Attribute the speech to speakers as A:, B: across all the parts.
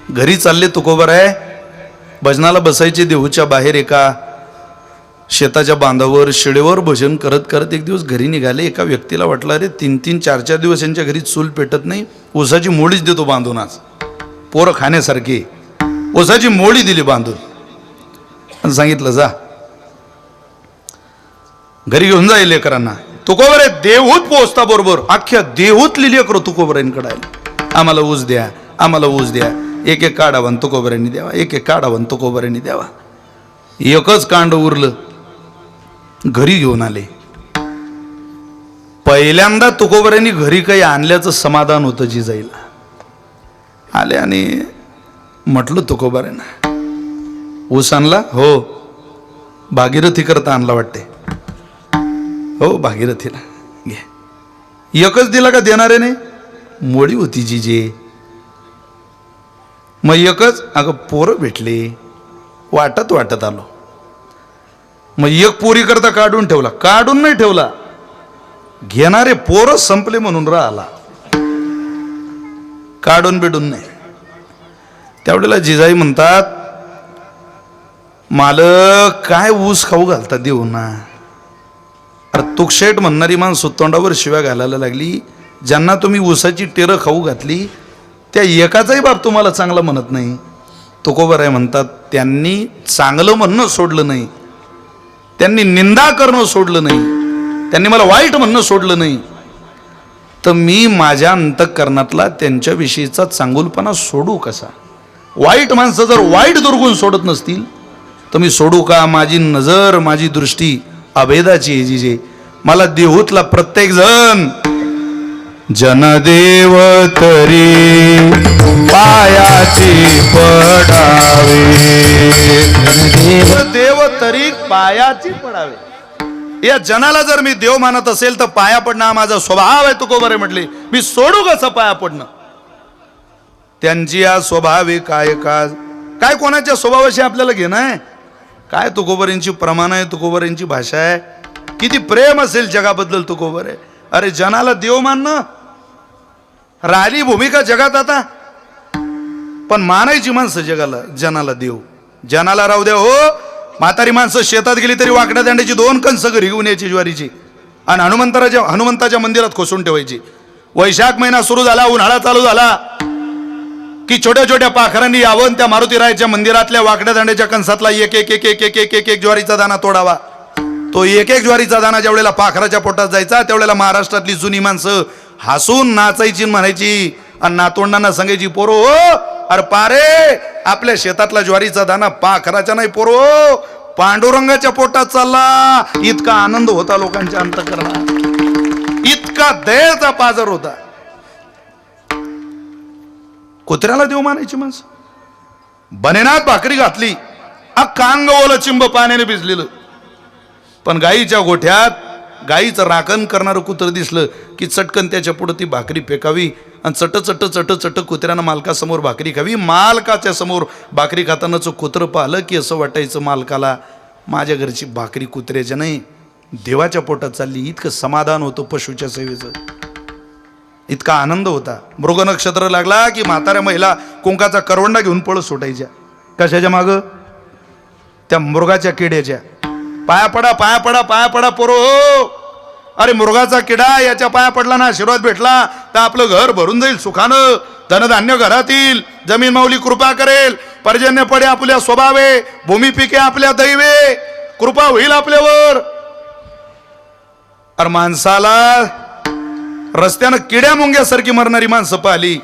A: घरी चालले तुकोबर आहे, भजनाला बसायचे देहूच्या बाहेर एका शेताच्या बांधावर शिळेवर भजन करत करत एक दिवस घरी निघाले. एका व्यक्तीला वाटलं अरे 3-3 4-4 दिवस यांच्या घरी चूल पेटत नाही, ऊसाची मोळीच देतो बांधून, आज पोरं खाण्यासारखी ऊसाची मोळी दिली बांधून आणि सांगितलं जा घरी घेऊन जाईल लेकरांना. तुकोबर आहे देहूत पोहोचता बरोबर अख्ख्या देहूतली लेकरं तुकोबरांकडे आले, आम्हाला ऊस द्या, आम्हाला ऊस द्या. एक एक काढावं तुकोबरांनी द्यावा, एक एक काढावं तुकोबरांनी द्यावा. एकच कांड उरलं, घरी घेऊन आले. पहिल्यांदा तुकोबरांनी घरी काही आणल्याचं समाधान होतं जिजाईला. आले आणि म्हटलं तुकोबरांना ऊस आणला? हो. भागीरथी करता आणला वाटते? हो भागीरथीला. घे. एकच दिला का देणारे नाही? मोडी होती जिजे. मग एकच? अगं पोरं भेटले, वाटत वाटत आलो. मग एक पोरी करता काढून ठेवला? काढून नाही ठेवला, घेणारे पोरं संपले म्हणून राहिला, काढून बिडून नाही. त्यावेळेला जिजाई म्हणतात मालक काय ऊस खाऊ घालता देऊ ना. अरे तुकशेट म्हणणारी माणसं तोंडावर शिव्या घालायला लागली. ज्यांना तुम्ही ऊसाची टेरं खाऊ घातली त्या एकाचाही बाप तुम्हाला चांगला म्हणत नाही. तुकोबर आहे म्हणतात त्यांनी चांगलं म्हणणं सोडलं नाही, त्यांनी निंदा करणं सोडलं नाही, त्यांनी मला वाईट म्हणणं सोडलं नाही, तर मी माझ्या अंतःकरणातला त्यांच्याविषयीचा चांगुलपणा सोडू कसा? वाईट माणसं जर वाईट दुर्गुण सोडत नसतील तर मी सोडू का? माझी नजर, माझी दृष्टी अभेदाची आहे जिजे. मला देहूतला प्रत्येक जण जनदेव तरी पायाची पडावे, देव तरी पायाची पडावे. या जनाला जर मी देव मानत असेल तर पाया पडणं हा माझा स्वभाव आहे. तुकोबर म्हटले मी सोडू कसं पाया पडणं? त्यांची हा स्वभाव आहे काय का काय कोणाच्या स्वभावाशी आपल्याला घेणं आहे काय? तुकोबरांची प्रमाण आहे, तुकोबरांची भाषा आहे. किती प्रेम असेल जगाबद्दल तुकोबर आहे. अरे जनाला देव मानणं राहिली भूमिका जगात आता, पण मानायची माणसं जगाला, जनाला देव. जनाला राहू द्या हो, म्हातारी माणसं शेतात गेली तरी वाकड्या दांड्याची 2 कणसं घरी घेऊन यायची ज्वारीची आणि हनुमंताच्या मंदिरात खोसून ठेवायची. वैशाख महिना सुरू झाला, उन्हाळा चालू झाला की छोट्या छोट्या पाखरांनी यावं त्या मारुतीरायाच्या मंदिरातल्या वाकड्या दांड्याच्या कणसातला एक एक एक एक एक एक एक एक ज्वारीचा दाना तोडावा. तो एक एक ज्वारीचा दाना ज्यावेळेला पाखराच्या पोटात जायचा त्यावेळेला महाराष्ट्रातली जुनी माणसं हसून नाचायची, म्हणायची आणि नातवंडांना सांगायची पोरो हो, अरे पारे आपल्या शेतातला ज्वारीचा दाना पाखराच्या नाही पोरो, पांडुरंगाच्या पोटात चालला. इतका आनंद होता लोकांच्या अंतःकरणात, इतका दयेचा पाजर होता. कुत्र्याला देव मानायची माणसं. बनेनात भाकरी घातली, अख्खा अंग ओलं चिंब पाण्याने भिजलेलं, पण गाईच्या गोठ्यात गाईचं राखण करणारं कुत्रं दिसलं की चटकन त्याच्या पुढे ती भाकरी फेकावी आणि चट चट चट चट कुत्र्यानं मालकासमोर भाकरी खावी. मालकाच्या समोर भाकरी खातानाचं कुत्रं पाहिलं की असं वाटायचं मालकाला माझ्या घरची भाकरी कुत्र्याच्या नाही देवाच्या पोटात चालली. इतकं समाधान होतं पशुच्या सेवेचं, इतका आनंद होता. मृग नक्षत्र लागला की म्हाताऱ्या महिला कुंकाचा करवंडा घेऊन पळत सुटायच्या. कशाच्या मागं? त्या मृगाच्या किड्याच्या. पाया पडा पाया पडा पाया पडा पोरो. अरे मृगाचा किडा याच्या पाया पडला ना, आशीर्वाद भेटला तर आपलं घर भरून जाईल सुखानं, धनधान्य घरात येईल, जमीन माऊली कृपा करेल, पर्जन्य पडे आपल्या स्वभावे, भूमी पिके आपल्या दैवे, कृपा होईल आपल्यावर. अरे माणसाला रस्त्यानं किड्या मुंग्यासारखी मरणारी माणसं पाहिली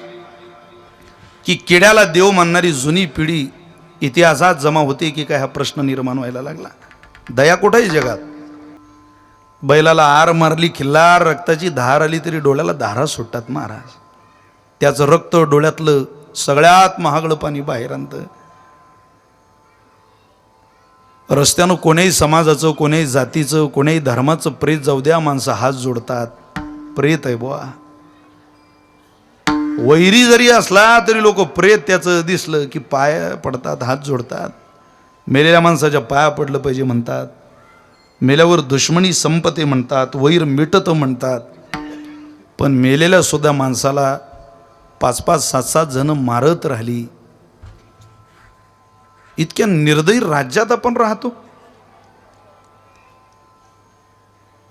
A: की किड्याला देव मानणारी जुनी पिढी इतिहासात जमा होते की काय हा प्रश्न निर्माण व्हायला लागला. दया कुठेही जगात. बैलाला आर मारली, खिल्लार रक्ताची धार आली तरी डोळ्याला धारा सुटतात महाराज. त्याचं रक्त डोळ्यातलं सगळ्यात महागडं पाणी बाहेर आणतं. रस्त्यानं कोण्याही समाजाचं, कोण्याही जातीचं, कोण्याही धर्माचं प्रेत जाऊ द्या, माणसं हात जोडतात. प्रेत आहे बुवा. वैरी जरी असला तरी लोक प्रेत त्याचं दिसलं की पाय पडतात, हात जोडतात. मेलेल्या माणसाच्या पाया पडलं पाहिजे म्हणतात. मेल्यावर दुश्मनी संपते म्हणतात, वैर मिटत म्हणतात. पण मेलेल्या सुद्धा माणसाला 5-5, 7-7 जण मारत राहिली इतक्या निर्दयी राज्यात आपण राहतो.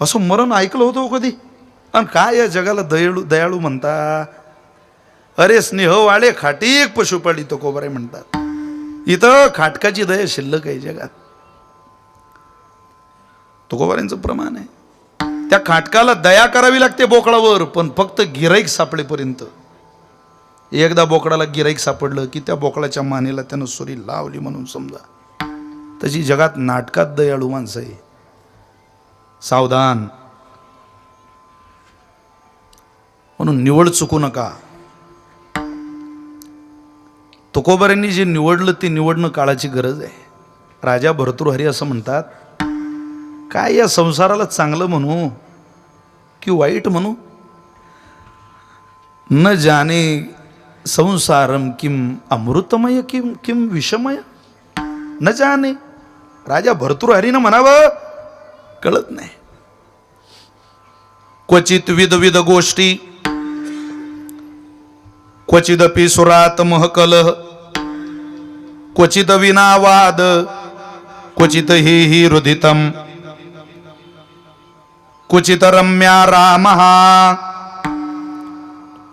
A: असं मरण ऐकलं होतं कधी? आणि काय या जगाला दयाळू दयाळू म्हणता? अरे स्नेहवाळे खाटीक पशुपाळी तो कोबरे म्हणतात. इथं खाटकाची दया शिल्लक आहे जगात. तुकोबारांचं प्रमाण आहे. त्या खाटकाला दया करावी लागते बोकडावर, पण फक्त गिराईक सापडेपर्यंत. एकदा बोकडाला गिराईक सापडलं की त्या बोकडाच्या मानेला त्यानं सुरी लावली म्हणून समजा. तशी जगात नाटकात दयाळू माणसं आहे. सावधान. म्हणून निवड चुकू नका. तुकोबारांनी जे निवडलं ते निवडणं काळाची गरज आहे. राजा भर्तृहरी असं म्हणतात, काय या संसाराला चांगलं म्हणू की वाईट म्हणू? न जाने संसारम किम अमृतमय किम किम विषमय न जाने. राजा भर्तृहरीनं म्हणावं, कळत नाही. क्वचित विध गोष्टी क्वचिदपि सुरात महकलह क्वचित विनावाद क्वचित हि रुदितम क्वचित रम्या रामः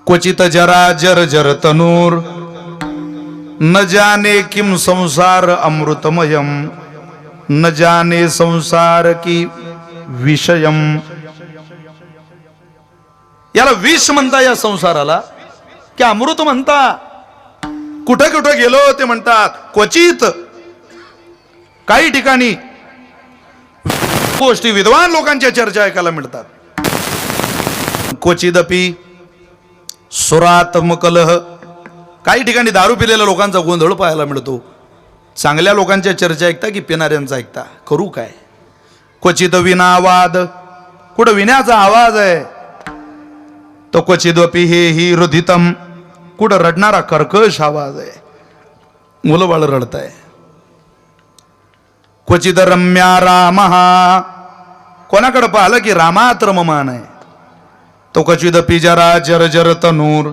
A: क्वचित जरा जर तनूर न जाने किम संसार अमृतमयम न जाने संसार की विषयम. याला विष म्हणता या संसाराला की अमृत म्हणता? कुठे कुठे गेलो ते म्हणतात क्वचित. काही ठिकाणी गोष्टी विद्वान लोकांच्या चर्चा ऐकायला मिळतात. क्वचिदपि सुरात्मकलह. काही ठिकाणी दारू पिलेल्या लोकांचा गोंधळ पाहायला मिळतो. चांगल्या लोकांच्या चर्चा ऐकता की पिणाऱ्यांचा ऐकता? करू काय? क्वचित विनावाद. कुठं विण्याचा आवाज आहे तो क्वचिदपि हे रुदितम. कुठं रडणारा कर्कश आवाज आहे, मुलं बाळ रडताय. क्वचित रम्या रामः. कोणाकडे पाहिलं की रामात रममान आहे तो क्वचिदपि जरा जर तनूर.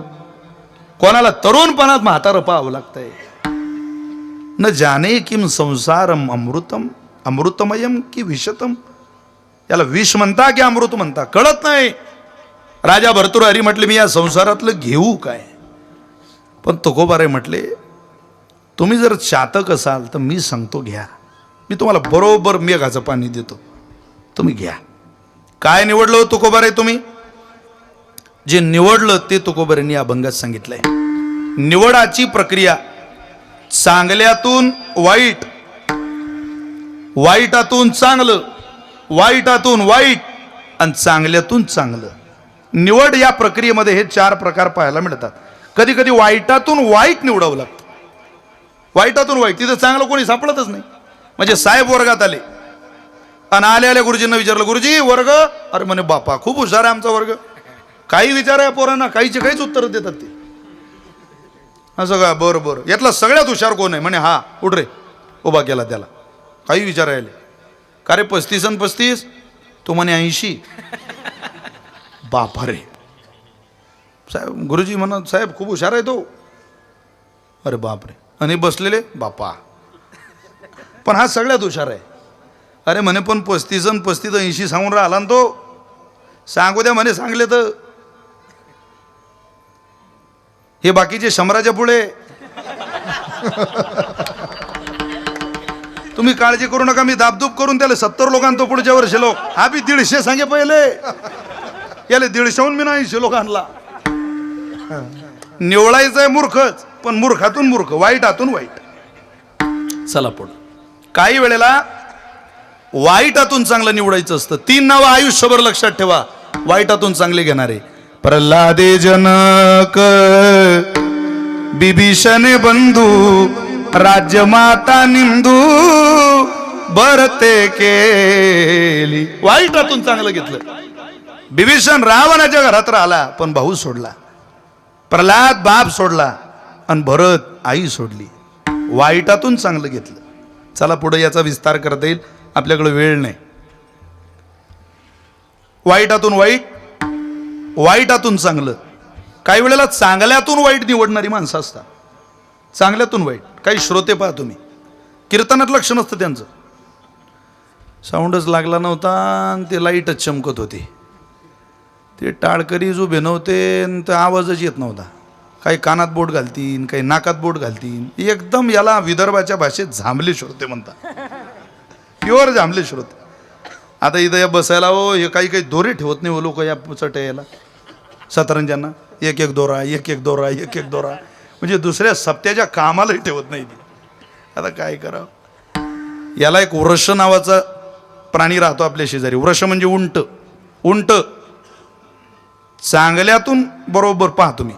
A: कोणाला तरुणपणात म्हातारं पाहावं लागतंय. न जाने किम संसारम अमृतम अमृतमयम की विषतम. याला विष म्हणता की अमृत म्हणता कळत नाही. राजा भर्तृहरी म्हटले, मी या संसारातलं घेऊ काय? पण तुकोबारे म्हटले, तुम्ही जर चातक असाल तर मी सांगतो घ्या. मी तुम्हाला बरोबर मेघाचं पाणी देतो, तुम्ही घ्या. काय निवडलं हो तुकोबारे तुम्ही? जे निवडलं ते तुकोबारेंनी या अभंगात सांगितलंय. निवडाची प्रक्रिया चांगल्यातून वाईट, वाईटातून चांगलं, वाईटातून वाईट आणि चांगल्यातून चांगलं. निवड या प्रक्रियेमध्ये हे 4 प्रकार पाहायला मिळतात. कधी कधी वाईटातून वाईट निवडावं लागतं. वाईटातून वाईट, तिथं चांगलं कोणी सापडतच नाही. म्हणजे साहेब वर्गात आले आणि आल्या गुरुजींना विचारलं, गुरुजी वर्ग? अरे म्हणे बापा खूप हुशार आहे आमचा वर्ग. काही विचार आहे पोरांना, काहीच उत्तर देतात ते. असं का? बरं यातला सगळ्यात हुशार कोण आहे? म्हणे हा उठ रे. उभा केला त्याला. काही विचार राहिले का रे? 35 आणि 35. तो म्हणे 80. बापा रे. साहेब गुरुजी म्हणत, साहेब खूप हुशार आहे तो. अरे बापरे. आणि बसलेले बापा, पण हा सगळ्यात हुशार आहे. अरे म्हणे पण 35 आणि 35 80 सांगून राहिला ना तो. सांगू द्या म्हणे, सांगले तर. हे बाकीचे शंभराच्या पुढे. तुम्ही काळजी करू नका, मी दाबदूब करून त्याला 70 लोकांतो पुढच्या वर्षी लोक. हा बी 150 सांगे पहिले. याला 150हून मी 80 लोक आणला. निवडायचंय मूर्खच, पण मूर्खातून मूर्ख, वाईटातून वाईट. चला पुढं. काही वेळेला वाईटातून चांगलं निवडायचं असतं. 3 नावं आयुष्यभर लक्षात ठेवा वाईटातून चांगले घेणारे. प्रल्हादे जनक, बिभीषण बंधू, राज्यमाता निंदू, भरते केली. वाईटातून चांगलं घेतलं. बिभीषण रावणाच्या घरात राहिला पण भाऊ सोडला. प्रल्हाद बाप सोडला आणि भरत आई सोडली. वाईटातून चांगलं घेतलं. चला पुढे याचा विस्तार करता येईल, आपल्याकडे वेळ नाही. वाईटातून वाईट, वाईटातून चांगलं. काही वेळेला चांगल्यातून वाईट निवडणारी माणसं असतात. चांगल्यातून वाईट. काही श्रोते पहा तुम्ही, कीर्तनात लक्ष नसतं त्यांचं. साऊंडच लागला नव्हता आणि ते लाईटच चमकत होती. ते टाळकरी जो नव्हते तर आवाजच येत नव्हता. काही कानात बोट घालतीन, काही नाकात बोट घालतीन. एकदम याला विदर्भाच्या भाषेत झांबले श्रोते म्हणतात. प्युअर झांबले श्रोते. आता इथं या बसायला हो हे काही काही दोरे ठेवत नाही हो लोक या चटयाला सतरंजांना. एक एक दोरा, एक एक दोरा, एक एक दोरा, म्हणजे दुसऱ्या सप्त्याच्या कामालाही ठेवत नाही ती. आता काय करावं. याला एक वृष नावाचा प्राणी राहतो आपल्या शेजारी. वृष म्हणजे उंट. उंट चांगल्यातून बरोबर पहा तुम्ही,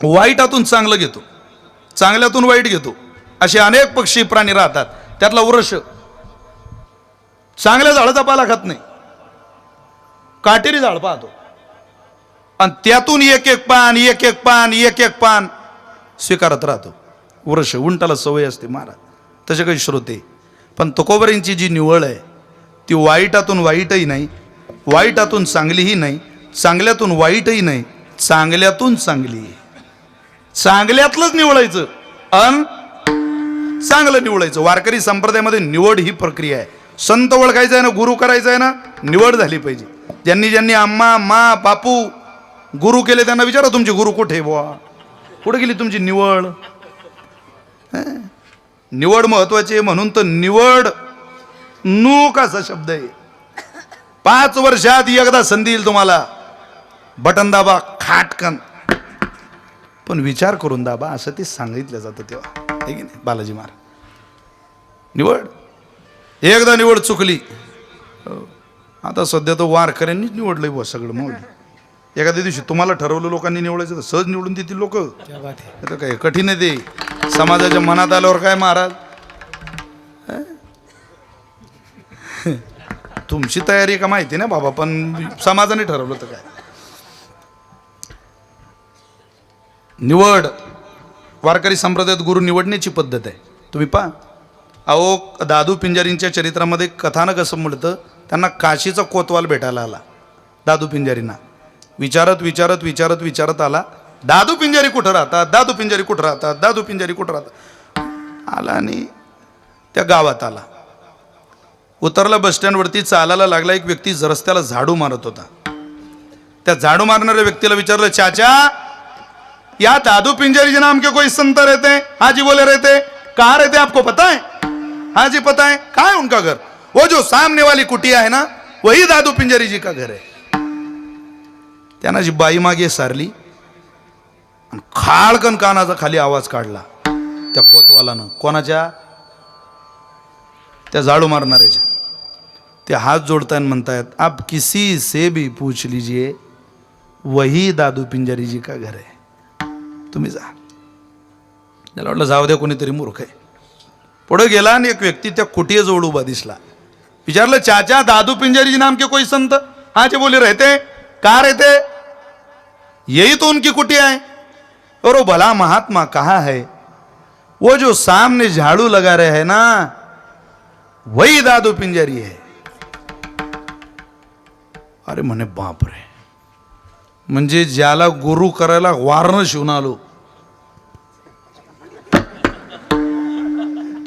A: वाईटातून चांगलं घेतो, चांगल्यातून वाईट घेतो, असे अनेक पक्षी प्राणी राहतात. त्यातला वृष चांगल्या झाडाचा पाला खात नाही, काटेरी झाड पाहतो आणि त्यातून एक एक पान, एक एक पान, एक एक पान स्वीकारत राहतो. वृष, उंटाला सवय असते महाराज. तसे काही श्रोते. पण तुकोबरांची जी निवळ आहे ती वाईटातून वाईटही नाही, वाईटातून चांगलीही नाही, चांगल्यातून वाईटही नाही, चांगल्यातून चांगली. चांगल्यातलंच निवडायचं अन चांगलं निवडायचं. वारकरी संप्रदायामध्ये निवड ही प्रक्रिया आहे. संत ओळखायचं आहे ना, गुरु करायचं आहे ना, निवड झाली पाहिजे. ज्यांनी ज्यांनी आम्हा मा बापू गुरु केले त्यांना विचारा तुमचे गुरु कुठे बुवा, कुठे गेली तुमची निवड. निवड महत्वाची. म्हणून तर निवड नूक असा शब्द आहे. 5 वर्षात एकदा संधी येईल तुम्हाला. बटन दाबा खाटकन, पण विचार करून दाबा असं ते सांगितलं जातं तेव्हा, आहे की नाही बालाजी महाराज. निवड एकदा निवड चुकली. आता सध्या तर वारकऱ्यांनीच निवडलंय बुवा सगळं. मग एखाद्या दिवशी तुम्हाला ठरवलं लोकांनी निवडायचं तर सहज निवडून देतील लोक. आता काय कठीण आहे ते. समाजाच्या मनात आल्यावर काय महाराज, तुमची तयारी का माहिती ना बाबा, पण समाजाने ठरवलं तर काय. निवड वारकरी संप्रदायात गुरु निवडण्याची पद्धत आहे. तुम्ही पहा, अहो दादू पिंजारींच्या चरित्रामध्ये कथानक असं म्हणतं, त्यांना काशीचा कोतवाल भेटायला आला. दादू पिंजारींना विचारत विचारत विचारत विचारत आला, दादू पिंजारी कुठं राहतात, दादू पिंजारी कुठं राहतात, दादू पिंजारी कुठं राहतात. आला आणि त्या गावात आला. उतरला बस स्टँडवरती, चालायला लागला. एक व्यक्ती रस्त्याला झाडू मारत होता. त्या झाडू मारणाऱ्या व्यक्तीला विचारलं, चाचा या दादू पिंजारी के नाम के कोई संत रहते हैं? हाँ जी बोले रहते. कहाँ रहते आपको पता है? हाँ जी पता है. कहाँ है उनका घर? वो जो सामने वाली कुटिया है ना, वही दादू पिंजारी जी का घर है. त्यांना जी बाई मागे सारली आणि खाळकन कानाचा खाली आवाज काढला त्या कोतवालानं. कोणाच्या? त्या झाडू मारणाऱ्याच्या. ते हात जोडतायत म्हणतायत, आप किसी से भी पूछ लीजिए वही दादू पिंजारी जी का घर है. तुम्ही जा. त्याला वाटलं जाऊ द्या, कोणीतरी मूर्ख आहे. पुढे गेला आणि एक व्यक्ती त्या कुटियेजवळ उभा दिसला. विचारलं, चाचा दादू पिंजारी जी नाम के कोई संत? हाँ जी बोले रहते. कहाँ रहते? यही तो उनकी कुटिया है. और वो भला महात्मा कहाँ है? वो जो सामने झाड़ू लगा रहे हैं ना, वही दादू पिंजारी है. अरे म्हणे बाप रे, म्हणजे ज्याला गुरु करायला वारणं शिवून आलो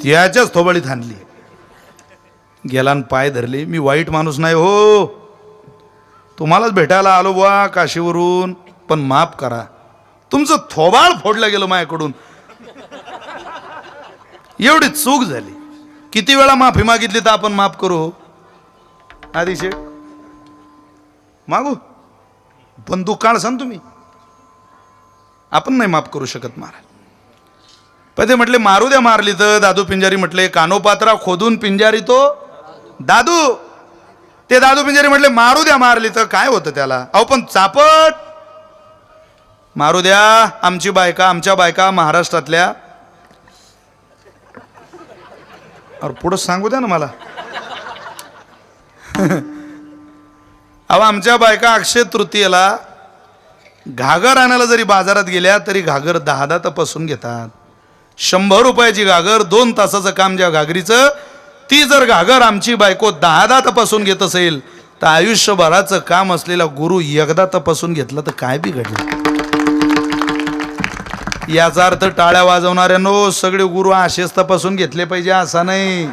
A: त्याच्याच थोबाडीत हाणली. गेला आणि पाय धरले. मी वाईट माणूस नाही हो, तुम्हालाच भेटायला आलो बुवा काशीवरून, पण माफ करा, तुमचं थोबाड फोडलं गेलं माझ्याकडून, एवढी चूक झाली. किती वेळा माफी मागितली तर आपण माफ करू? आदिशे मागू, बंदूक काढ सांग तुम्ही, आपण नाही माफ करू शकत महाराज. पण ते म्हटले मारू द्या. मारली तर दादू पिंजारी म्हटले, कानोपात्रा खोदून पिंजारी तो दादू. ते दादू पिंजारी म्हटले मारू द्या. मारली तर काय होतं त्याला? अहो पण चापट मारू द्या. आमची बायका, आमच्या बायका महाराष्ट्रातल्या, अरे पुढं सांगू द्या ना मला. अहो आमच्या बायका अक्षय तृतीयेला घागर आणायला जरी बाजारात गेल्या तरी घागर 10 तपासून घेतात. 100 रुपयाची घागर, 2 तासाचं काम ज्या घागरीचं, ती जर घागर आमची बायको 10 तपासून घेत असेल तर आयुष्यभराचं काम असलेला गुरु एकदा तपासून घेतलं तर काय बिघडलं? याचा अर्थ टाळ्या वाजवणाऱ्यानो सगळे गुरु असेच तपासून घेतले पाहिजे असा नाही.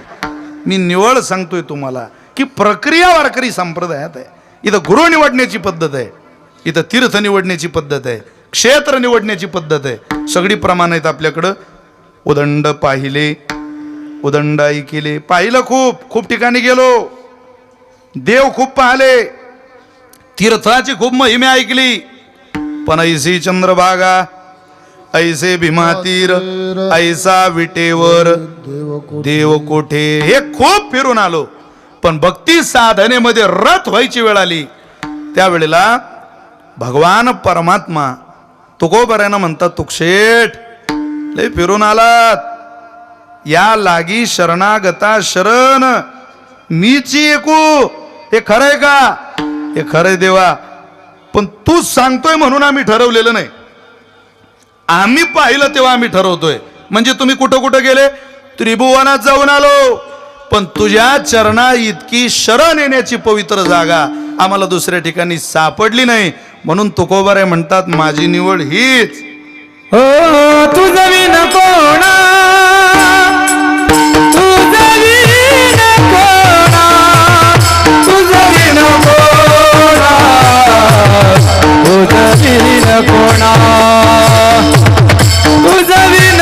A: मी निवड सांगतोय तुम्हाला की प्रक्रिया वारकरी संप्रदायात आहे. इथं गुरु निवडण्याची पद्धत आहे, इथं तीर्थ निवडण्याची पद्धत आहे, क्षेत्र निवडण्याची पद्धत आहे. सगळी प्रमाण आहेत आपल्याकडं. उदंड पाहिले, उदंड ऐकिले. पाहिलं खूप खूप ठिकाणी गेलो, देव खूप पाहिले, तीर्थाची खूप महिमे ऐकली, पण ऐसी चंद्रभागा, ऐसे भीमातीर, ऐसा विटेवर देव कोठे, हे खूप फिरून आलो. पण भक्ती साधनेमध्ये रथ व्हायची वेळ आली त्यावेळेला भगवान परमात्मा तुकोबऱ्यानं म्हणतात, तुकशेठ लय फिरून आलात, या लागी शरणागता शरण मीची ऐकू. हे खरंय का? हे खरंय देवा, पण तू सांगतोय म्हणून आम्ही ठरवलेलं नाही. आम्ही पाहिलं तेव्हा आम्ही ठरवतोय. म्हणजे तुम्ही कुठं कुठं गेले? त्रिभुवनात जाऊन आलो, पण तुझ्या चरणा इतकी शरण येण्याची पवित्र जागा आम्हाला दुसऱ्या ठिकाणी सापडली नाही. म्हणून तुकोबारे म्हणतात, माझी निवड हीच.
B: हो तुझं विन कोणा, तुझं विन कोणा, तुझं विन कोणा, तुझं विन कोणा, तुझं विन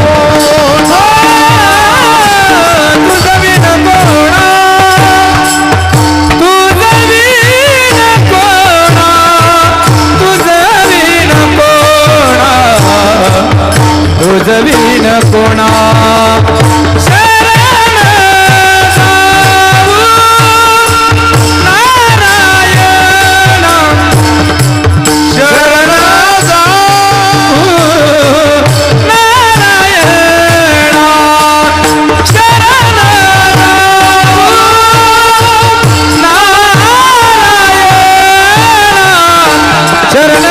B: कोणा, तुझं विन कोणा, तुझं विन कोणा, तुझं विन कोणा. जवीन कोणा शरण जाऊ नारायण, शरण जाऊ नारायण, शरण जाऊ नारायण, शरण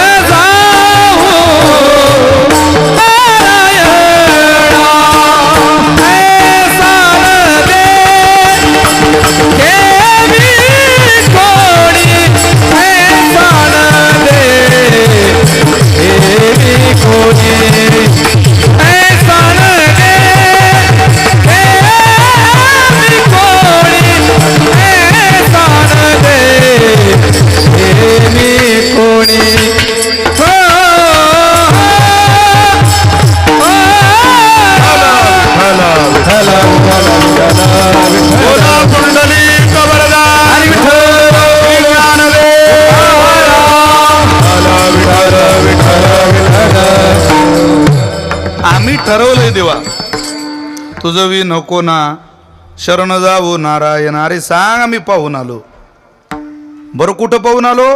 A: ठरवलंय देवा, तुझं वी नको ना, शरण जाऊ नारायण. अरे सांग, आम्ही पाहून आलो. बरं कुठं पाहून आलो?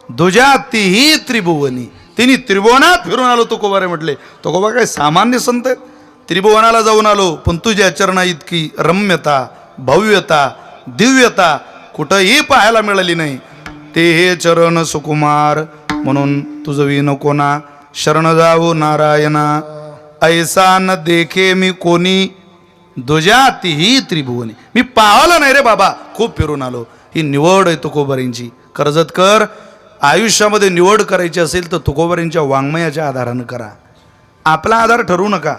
A: तुझ्या तिही त्रिभुवनी, तिने त्रिभुवनात फिरून आलो तुकोबारे म्हटले. तुकोबा काय सामान्य संत आहेत? त्रिभुवनाला जाऊन आलो, पण तुझ्या चरणा इतकी रम्यता, भव्यता, दिव्यता कुठंही पाहायला मिळाली नाही. ते हे चरण सुकुमार, म्हणून तुझं वी नको ना, शरण जाऊ नारायणा. ऐसा न देखे मी कोणी, दुजा तिही त्रिभुवनी. मी पाहिलं नाही रे बाबा, खूप फिरून आलो. ही निवड आहे तुकोबारींची. कर्जतकर, आयुष्यामध्ये निवड करायची असेल तर तुकोबारींच्या वाङ्मयाच्या आधारानं करा. आपला आधार ठरवू नका.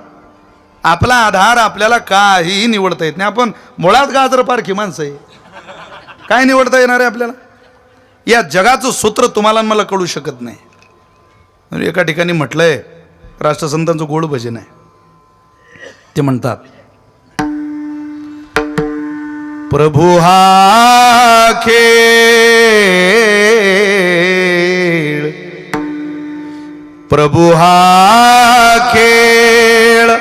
A: आपला आधार आपल्याला काहीही निवडता येत नाही. आपण मुळात गाजर पारखी माणसं आहे, काय निवडता येणार आहे आपल्याला? या जगाचं सूत्र तुम्हाला मला कळू शकत नाही. एका ठिकाणी म्हटलंय, राष्ट्रसंतांचं गोड भजन आहे. ते म्हणतात, प्रभु हा खेळ, प्रभु हा खेळ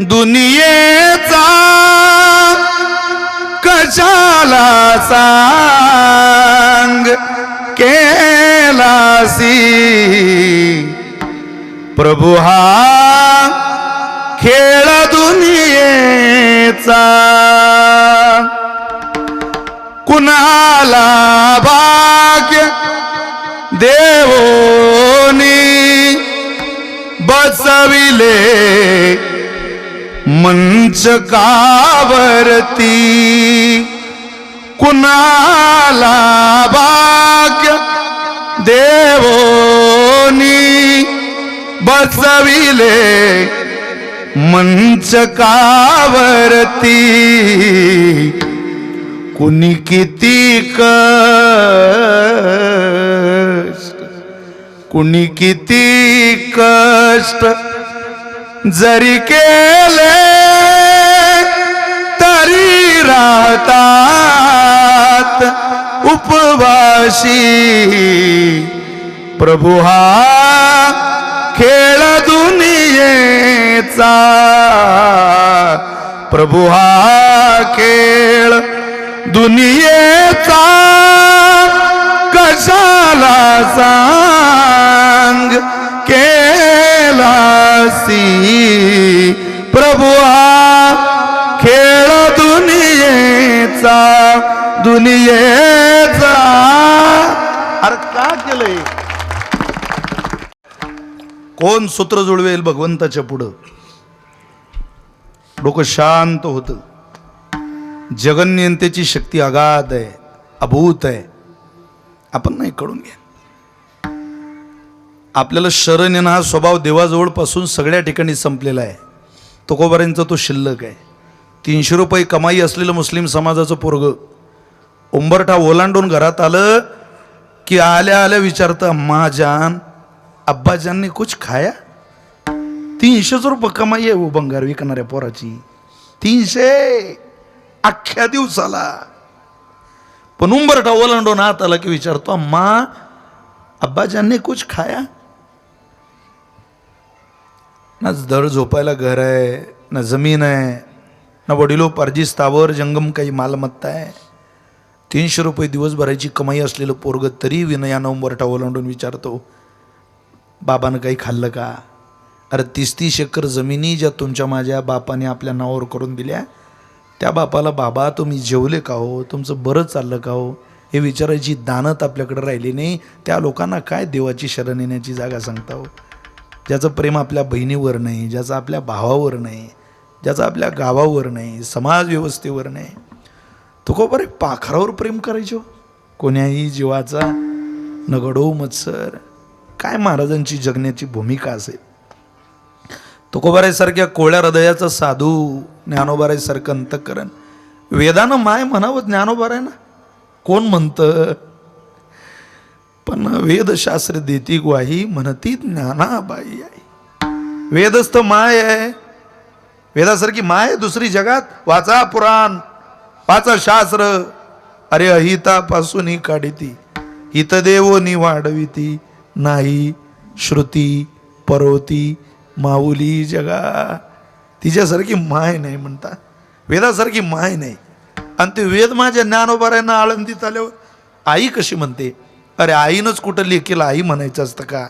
A: दुनियेचा कशाला सांग केलासी. प्रभु हा खेळ दुनियेचा कुणाला भाग्य देवोनी बसविले मंचकावरती कुणाला भाग्य देवोनी बसविले मंचकावरती कुणी किती कष्ट कुणी किती कष्ट जरी केले तरी राहतात उपवाशी प्रभू हा खेळ दुनियेचा प्रभू हा खेळ दुनियेचा कशाला सांग केलासी प्रभू हा खेळ दुनियेचा दुनियेचा अरे का केलंय कोण सूत्र जुळवेल भगवंताच्या पुढं डोकं शांत होतं जगन्यंतेची शक्ती अगाध आहे अभूत आहे आपण नाही कळून घ्या आपल्याला शरण येणं हा स्वभाव देवाजवळ पासून सगळ्या ठिकाणी संपलेला आहे तुकोबारांचा तो शिल्लक आहे 300 रुपये कमाई असलेलं मुस्लिम समाजाचं पोरग उंबरठा ओलांडून घरात आलं की आल्या आल्या विचारतं अम्मा जान अब्बा जानने कुछ खाया 300 रुपये कमाई आहे वो बंगार विकणाऱ्या पोराची 300 अख्ख्या दिवसाला पण उंबरठा ओलांडून आत आला की विचारतो अम्मा अब्बा जानने कुछ खाया ना दर झोपायला घर आहे ना जमीन आहे ना वडिलोपार्जित स्थावर जंगम काही मालमत्ता आहे 300 रुपये दिवसभराची कमाई असलेलं पोरग तरी विनयानं उंबरठा ओलांडून विचारतो बाबानं काही खाल्लं का अरे 30-30 एकर जमिनी ज्या तुमच्या माझ्या बापाने आपल्या नावावर करून दिल्या त्या बापाला बाबा तुम्ही जेवले का हो तुमचं बरं चाललं का हो हे विचारायची दानत आपल्याकडे राहिली नाही त्या लोकांना काय देवाची शरण येण्याची जागा सांगता हो ज्याचं प्रेम आपल्या बहिणीवर नाही ज्याचं आपल्या भावावर नाही ज्याचं आपल्या गावावर नाही समाज व्यवस्थेवर नाही तो को बरे पाखरावर प्रेम करायचो कोण्याही जीवाचा नगडो मत्सर काय महाराजांची जगण्याची भूमिका असेल तुकोबारायसारख्या कोळ्या हृदयाचा साधू ज्ञानोबारायसारखं अंतःकरण वेदानं माय म्हणावं ज्ञानोबाराय ना कोण म्हणतं पण वेदशास्त्र देती ग्वाही म्हणती ज्ञानाबाई आहे वेदस्थ माय आहे वेदासारखी माय दुसरी जगात वाचा पुराण वाचा शास्त्र अरे अहितापासून ही काढिती हितदेवो नि वाढविती नाही श्रुती परोती माऊली जगा तिच्यासारखी माय नाही म्हणता वेदासारखी माय नाही आणि ते वेद माझ्या ज्ञानोबारायांना आळंदीत आल्यावर आई कशी म्हणते अरे आईनंच कुठं लेकीला आई म्हणायचं असतं का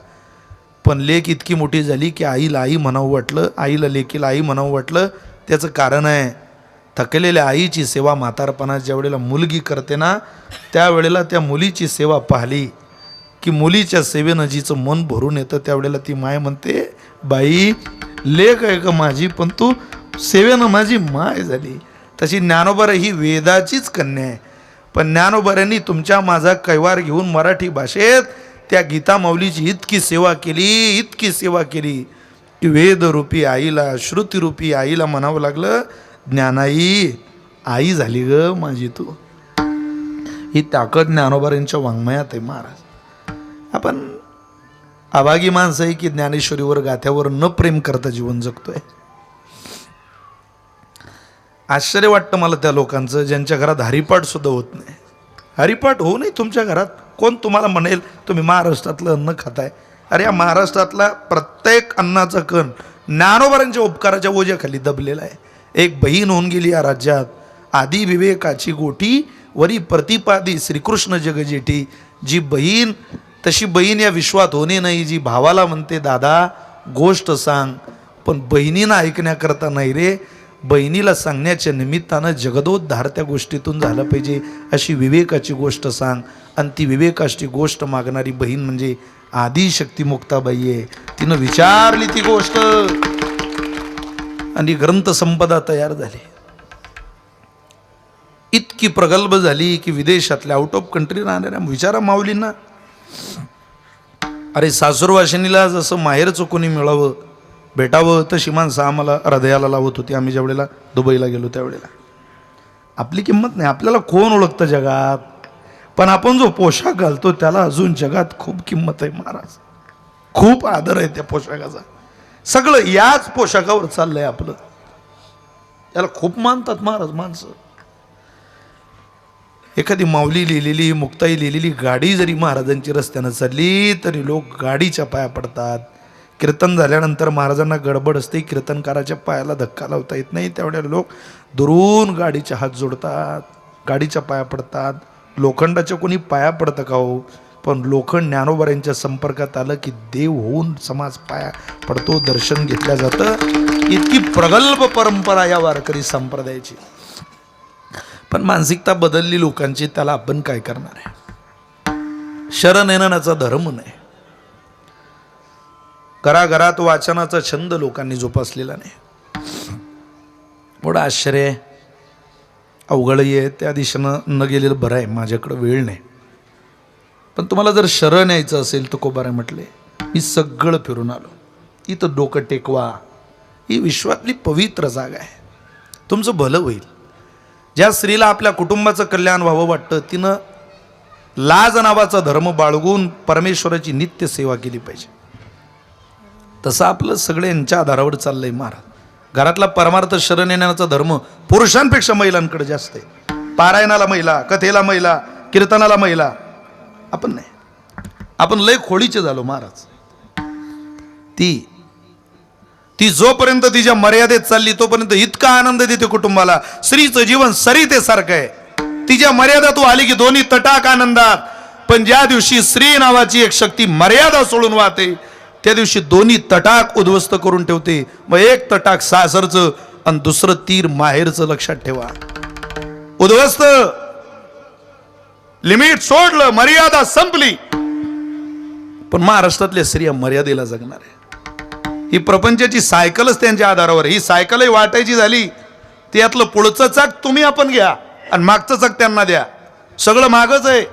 A: पण लेक इतकी मोठी झाली की आईला आई म्हणावं वाटलं आईला लेकीला आई म्हणावं वाटलं त्याचं कारण आहे थकलेल्या आईची सेवा म्हातारपणात ज्या वेळेला मुलगी करते ना त्यावेळेला त्या मुलीची सेवा पाहिली की मुलीच्या सेवेनं जिचं मन भरून येतं त्यावेळेला ती माय म्हणते बाई लेक आहे का माझी पण तू सेवेनं माझी माय झाली तशी ज्ञानोबारा ही वेदाचीच कन्या आहे पण ज्ञानोबाऱ्यांनी तुमच्या माझा कैवार घेऊन मराठी भाषेत त्या गीता माऊलीची इतकी सेवा केली की वेदरूपी आईला श्रुतीरूपी आईला म्हणावं लागलं ज्ञानाई आई झाली ग माझी तू ही ताकद ज्ञानोबाऱ्यांच्या वाङ्मयात आहे महाराज आपण अभागी माणसं आहे की ज्ञानेश्वरीवर गाथ्यावर न प्रेम करता जीवन जगतोय आश्चर्य वाटतं मला त्या लोकांचं ज्यांच्या घरात हरिपाठ सुद्धा होत नाही हरिपाठ होऊ नये तुमच्या घरात कोण तुम्हाला म्हणेल तुम्ही महाराष्ट्रातलं अन्न खाताय अरे या महाराष्ट्रातला प्रत्येक अन्नाचा कण ज्ञानोबारांच्या उपकाराच्या ओझ्याखाली दबलेला आहे एक बहीण होऊन गेली या राज्यात आदी विवेकाची गोटी वरी प्रतिपादी श्रीकृष्ण जगजेठी जी बहीण तशी बहीण या विश्वात होणे नाही जी भावाला म्हणते दादा गोष्ट सांग पण बहिणीनं ऐकण्याकरता नाही रे, बहिणीला सांगण्याच्या निमित्तानं जगदोद्धार त्या गोष्टीतून झालं पाहिजे अशी विवेकाची गोष्ट सांग. आणि ती विवेकाची गोष्ट मागणारी बहीण म्हणजे आदिशक्ती मुक्ताबाई आहे. तिनं विचारली ती गोष्ट आणि ग्रंथसंपदा तयार झाली. इतकी प्रगल्भ झाली की विदेशातल्या आउट ऑफ कंट्री राहणाऱ्या विचारा माऊलींना, अरे सासूरवाशिनीला जसं माहेरचं कोणी मिळावं भेटावं तशी माणसं आम्हाला हृदयाला लावत होती. आम्ही ज्यावेळेला दुबईला गेलो त्यावेळेला आपली किंमत नाही. आपल्याला कोण ओळखतं जगात, पण आपण जो पोशाख घालतो त्याला अजून जगात खूप किंमत आहे महाराज. खूप आदर आहे त्या पोशाखाचा. सगळं याच पोशाखावर चाललंय आपलं. त्याला खूप मानतात महाराज माणसं. एखादी माऊली लिहिलेली मुक्ताई लिहिलेली गाडी जरी महाराजांची रस्त्यानं चालली तरी लोक गाडीच्या पाया पडतात. कीर्तन झाल्यानंतर महाराजांना गडबड असते, कीर्तनकाराच्या पायाला धक्का लावता येत नाही, त्यावेळेला लोक दुरून गाडीचे हात जोडतात, गाडीच्या पाया पडतात. लोखंडाच्या कोणी पाया पडतं का हो? पण लोखंड ज्ञानोबाऱ्यांच्या संपर्कात आलं की देव होऊन समाज पाया पडतो, दर्शन घेतलं जातं. इतकी प्रगल्भ परंपरा या वारकरी संप्रदायाची. पण मानसिकता बदलली लोकांची, त्याला आपण काय करणार आहे? शरणेननाचा धर्म नाही. घराघरात वाचनाचा छंद लोकांनी जोपासलेला नाही. मोठं आश्चर्य आहे. अवघडही आहे, त्या दिशेनं न गेलेलं बरं आहे. माझ्याकडं वेळ नाही. पण तुम्हाला जर शरण यायचं असेल तर कोबारे म्हटले मी सगळं फिरून आलो. इथं डोकं टेकवा. ही विश्वातली पवित्र जागा आहे. तुमचं भलं होईल. ज्या स्त्रीला आपल्या कुटुंबाचं कल्याण व्हावं वाटतं तिनं लाज नावाचा धर्म बाळगून परमेश्वराची नित्य सेवा केली पाहिजे. तसं आपलं सगळ्यांच्या आधारावर चाललंय महाराज. घरातला परमार्थ शरण येण्याचा धर्म पुरुषांपेक्षा महिलांकडे जास्त आहे. पारायणाला महिला, कथेला महिला, कीर्तनाला महिला. आपण नाही. आपण लय खोडीचे झालो महाराज. ती जोपर्यंत तिच्या मर्यादेत चालली तोपर्यंत इतका आनंद देते कुटुंबाला. स्त्रीचं जीवन सरितेसारखं आहे. तिच्या मर्यादा तू आली की दोन्ही तटाक आनंदात. पण ज्या दिवशी स्त्री नावाची एक शक्ती मर्यादा सोडून वाहते त्या दिवशी दोन्ही तटाक उद्ध्वस्त करून ठेवते. मग एक तटाक सासरचं आणि दुसरं तीर माहेरचं. लक्षात ठेवा. उद्ध्वस्त, लिमिट सोडलं, मर्यादा संपली. पण महाराष्ट्रातल्या स्त्रिया मर्यादेला जगणार आहे. ही प्रपंचाची सायकलच त्यांच्या आधारावर. ही सायकलही वाटायची झाली त्यातलं पुढचं चाक तुम्ही आपण घ्या आणि मागचं चाक त्यांना द्या. सगळं मागच आहे.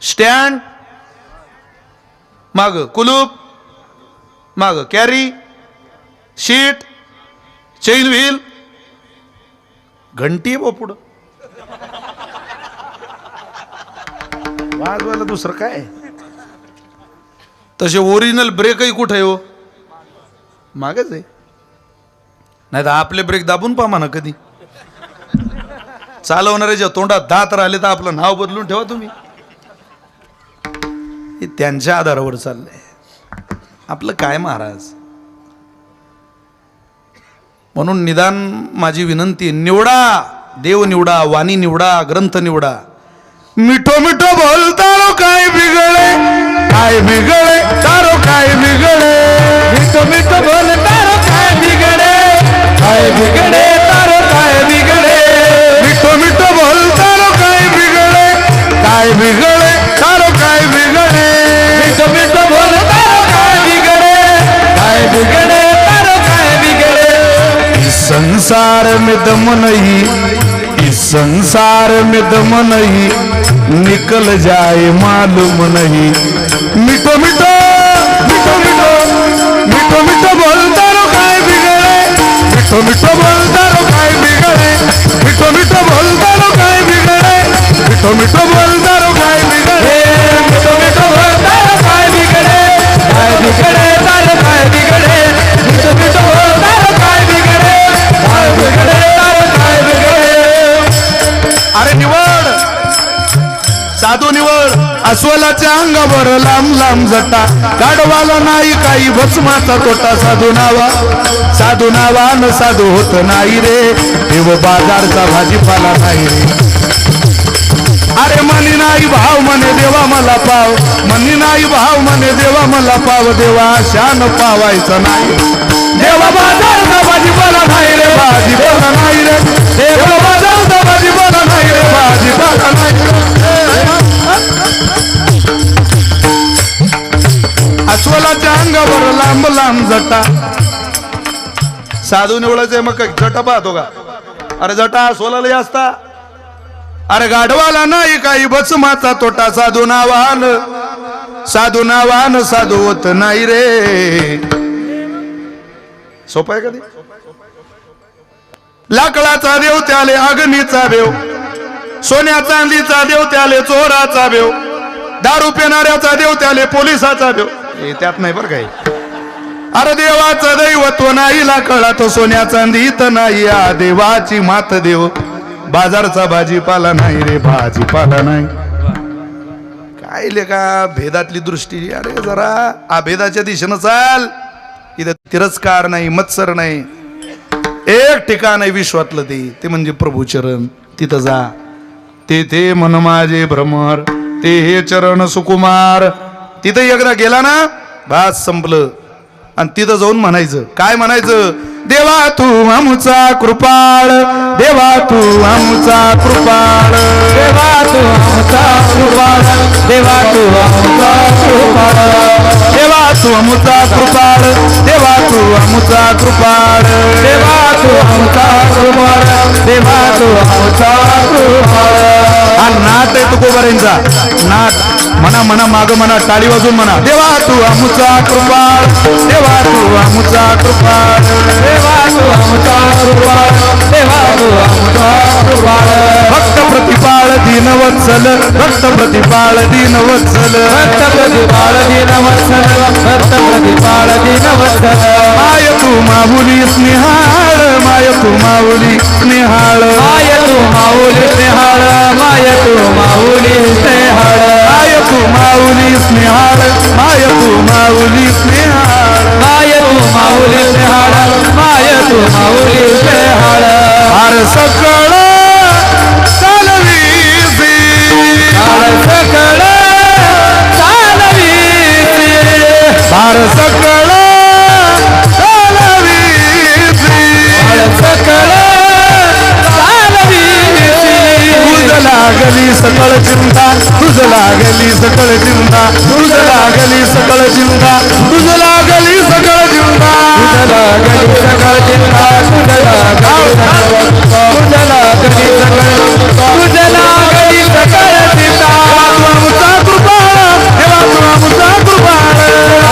A: स्टँड माग, कुलूप माग, कॅरी, शीट, चेन व्हील, घंटी आहे पुढं. वाजवायला दुसरं काय? तसे ओरिजिनल ब्रेकही कुठे आहे हो? मागच आहे. नाही तर आपले ब्रेक दाबून पहा म्हणा. कधी चालवणाऱ्याच्या तोंडात दात राहिले तर आपलं नाव बदलून ठेवा तुम्ही. हे त्यांच्या आधारावर चाललंय. आपलं काय महाराज? म्हणून निदान माझी विनंती, निवडा, देव निवडा, वाणी निवडा, ग्रंथ निवडा. मिठो मिठो बोलतारो काय बिगळे, काय बिगळे तारो काय बिगळे. मिठो मिठो बोलतारो काय बिगळे, काय बिगळे तारो काय बिगळे. मिठो मिठो बोलतारो काय बिगळे, काय बिगळे तारो काय बिगळे. मिठो मिठो बोलतारो काय बिगळे, काय बिगळे तारो काय बिगळे. इस संसार में दम नहीं, इस संसार में दम नहीं, निकल जाए मालूम नहीं. मिठो मिठो मिठो मिठो मिठो मिठो बोलता रो काय बिगड़े. मिठो मिठो बोलता रो काय बिगड़े. मिठो मिठो बोलता रो काय बिगड़े. मिठो मिठो बोलता रो काय बिगड़े. मिठो मिठो बोलता रो काय बिगड़े, काय बिगड़े तारो काय बिगड़े. मिठो मिठो बोलता रो काय बिगड़े, काय बिगड़े तारो काय बिगड़े. अरे निवड, साधू निवड. अस्वलाच्या अंगावर लांब लांब जटा, गाढवाला नाही काही भस्माचा तोटा. साधू नावान साधू होत नाही रे, देव बाजारचा भाजीपाला नाही रे. अरे मनी नाही भाव म्हणे देवा मला पाव, मनी नाही भाव म्हणे देवा मला पाव. देवा शान पावायचा नाही.
B: देवा बाजारचा भाजीपाला नाही रे भाजीपाला नाही रे देवा बाजारचा भाजीपाला नाही रे भाजीपाला नाही
A: अस्वलाच्या अंगावर लांब लांब जटा साधू निवडायचंय मग काय जटा पाहतो का अरे जटा अस्वलाला असता अरे गाढवाला नाही काही बचमाचा तोटा साधू नावान साधू होत नाही रे सोपं आहे कधी लाकडाचा देव त्याले अग्नीचा देव सोन्या चांदीचा देव त्याले चोराचा देव दारू पिणाऱ्याचा देव त्याले पोलिसाचा देव हे त्यात नाही बरं काही अरे देवाचं दैवत्व नाही लाकडा तो सोन्या चांदीत नाही या देवाची मात देव बाजारचा भाजीपाला नाही रे भाजीपाला नाही काय लेका भेदातली दृष्टी अरे जरा अभेदाच्या दिशेनं चाल इथं तिरस्कार नाही मत्सर नाही एक ठिकाण आहे विश्वातलं ते म्हणजे प्रभूचरण तिथं जा ते मन माझे भ्रमर ते हे चरण सुकुमार तिथं एकदा गेला ना भास संपलं आणि तिथं जाऊन म्हणायचं काय म्हणायचं देवा तू आमचा कृपाळ देवा तू आमचा कृपाळ
B: देवा तू आमचा कृपाळ देवा तू आमचा कृपाळ
A: देवा तू आमचा कृपाळ देवा तू आमचा कृपाळ
B: देवा तू आमचा कृपाळ देवा तू आमचा कृपाळ
A: हा नाट आहे तुकोबारेंचा नाट म्हणा म्हणा माग म्हणा टाळी वाजून म्हणा देवा तू आमचा कृपाळ देवा तू आमचा कृपाळ
B: देवा तू आमचा कृपाळ देवा तू आमचा कृपाळ
A: भक्त प्रतिपाळ दीनवत्सल भक्त प्रतिपाळ दीनवत्सल
B: भक्त प्रतिपाळ दीनवत्सल भक्त प्रतिपाळ दीनवत्सल
A: माय तू माऊली स्नेहाळ माय तू माऊली स्नेहाळ
B: माय तू माऊली स्नेहाळ माय तू माऊली स्नेहाळ
A: माय तू माऊली स्नेहाळ माय तू माऊली स्नेहाळ
B: माय तू माऊली स्नेहाळ माय तू माऊली स्नेहाळ
A: फार सकळ चालवीसी
B: काळ सकळ चालवीसी
A: फार सकळ चालवीसी
B: काळ सकळ चालवीसी
A: तुझ लागली सकळ चिंता तुझ लागली सकळ चिंता तुझ लागली सकळ चिंता तुझ लागली सकळ चिंता
B: तुझला गली सकळ चिंता तुझला गली तुझला गली सकळ तुझला गली सकळ चिंता
A: आमचा कृपाळ देवा तू आमचा कृपाळ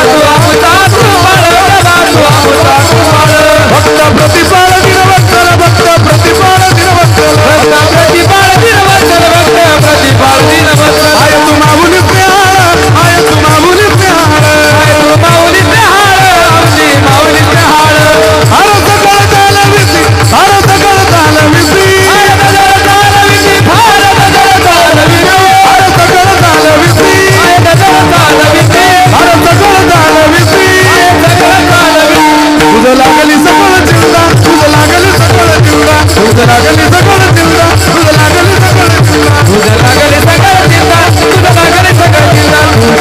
B: तू आमचा कृपाळ देवा तू आमचा कृपाळ
A: भक्त प्रतिपाळ दिनवत्सल भक्त प्रतिपाळ दिनवत्सल
B: भक्त प्रतिपाळ दीनवत्सल भक्त प्रतिपाळ दीनवत्सल
A: आय तू माऊली प्याळ आय तू माऊली प्याळ
B: तू माऊली स्नेहाळ आमची माऊली स्नेहाळ
A: हर सकळ चालविसी हर सकळ चालविसी
B: हर गजर चालविसी हर गजर चालविसी
A: हर सकळ चालविसी
B: हर गजर चालविसी
A: हर सकळ चालविसी
B: सकळ चालविसी
A: तुझ लागली सकळ चिंता तुझ लागली सकळ चिंता तुझ लागली सकळ चिंता तुझ लागली सकळ चिंता
B: तुझ लागली सकळ चिंता तुझ लागली सकळ चिंता तुझ लागली सकळ चिंता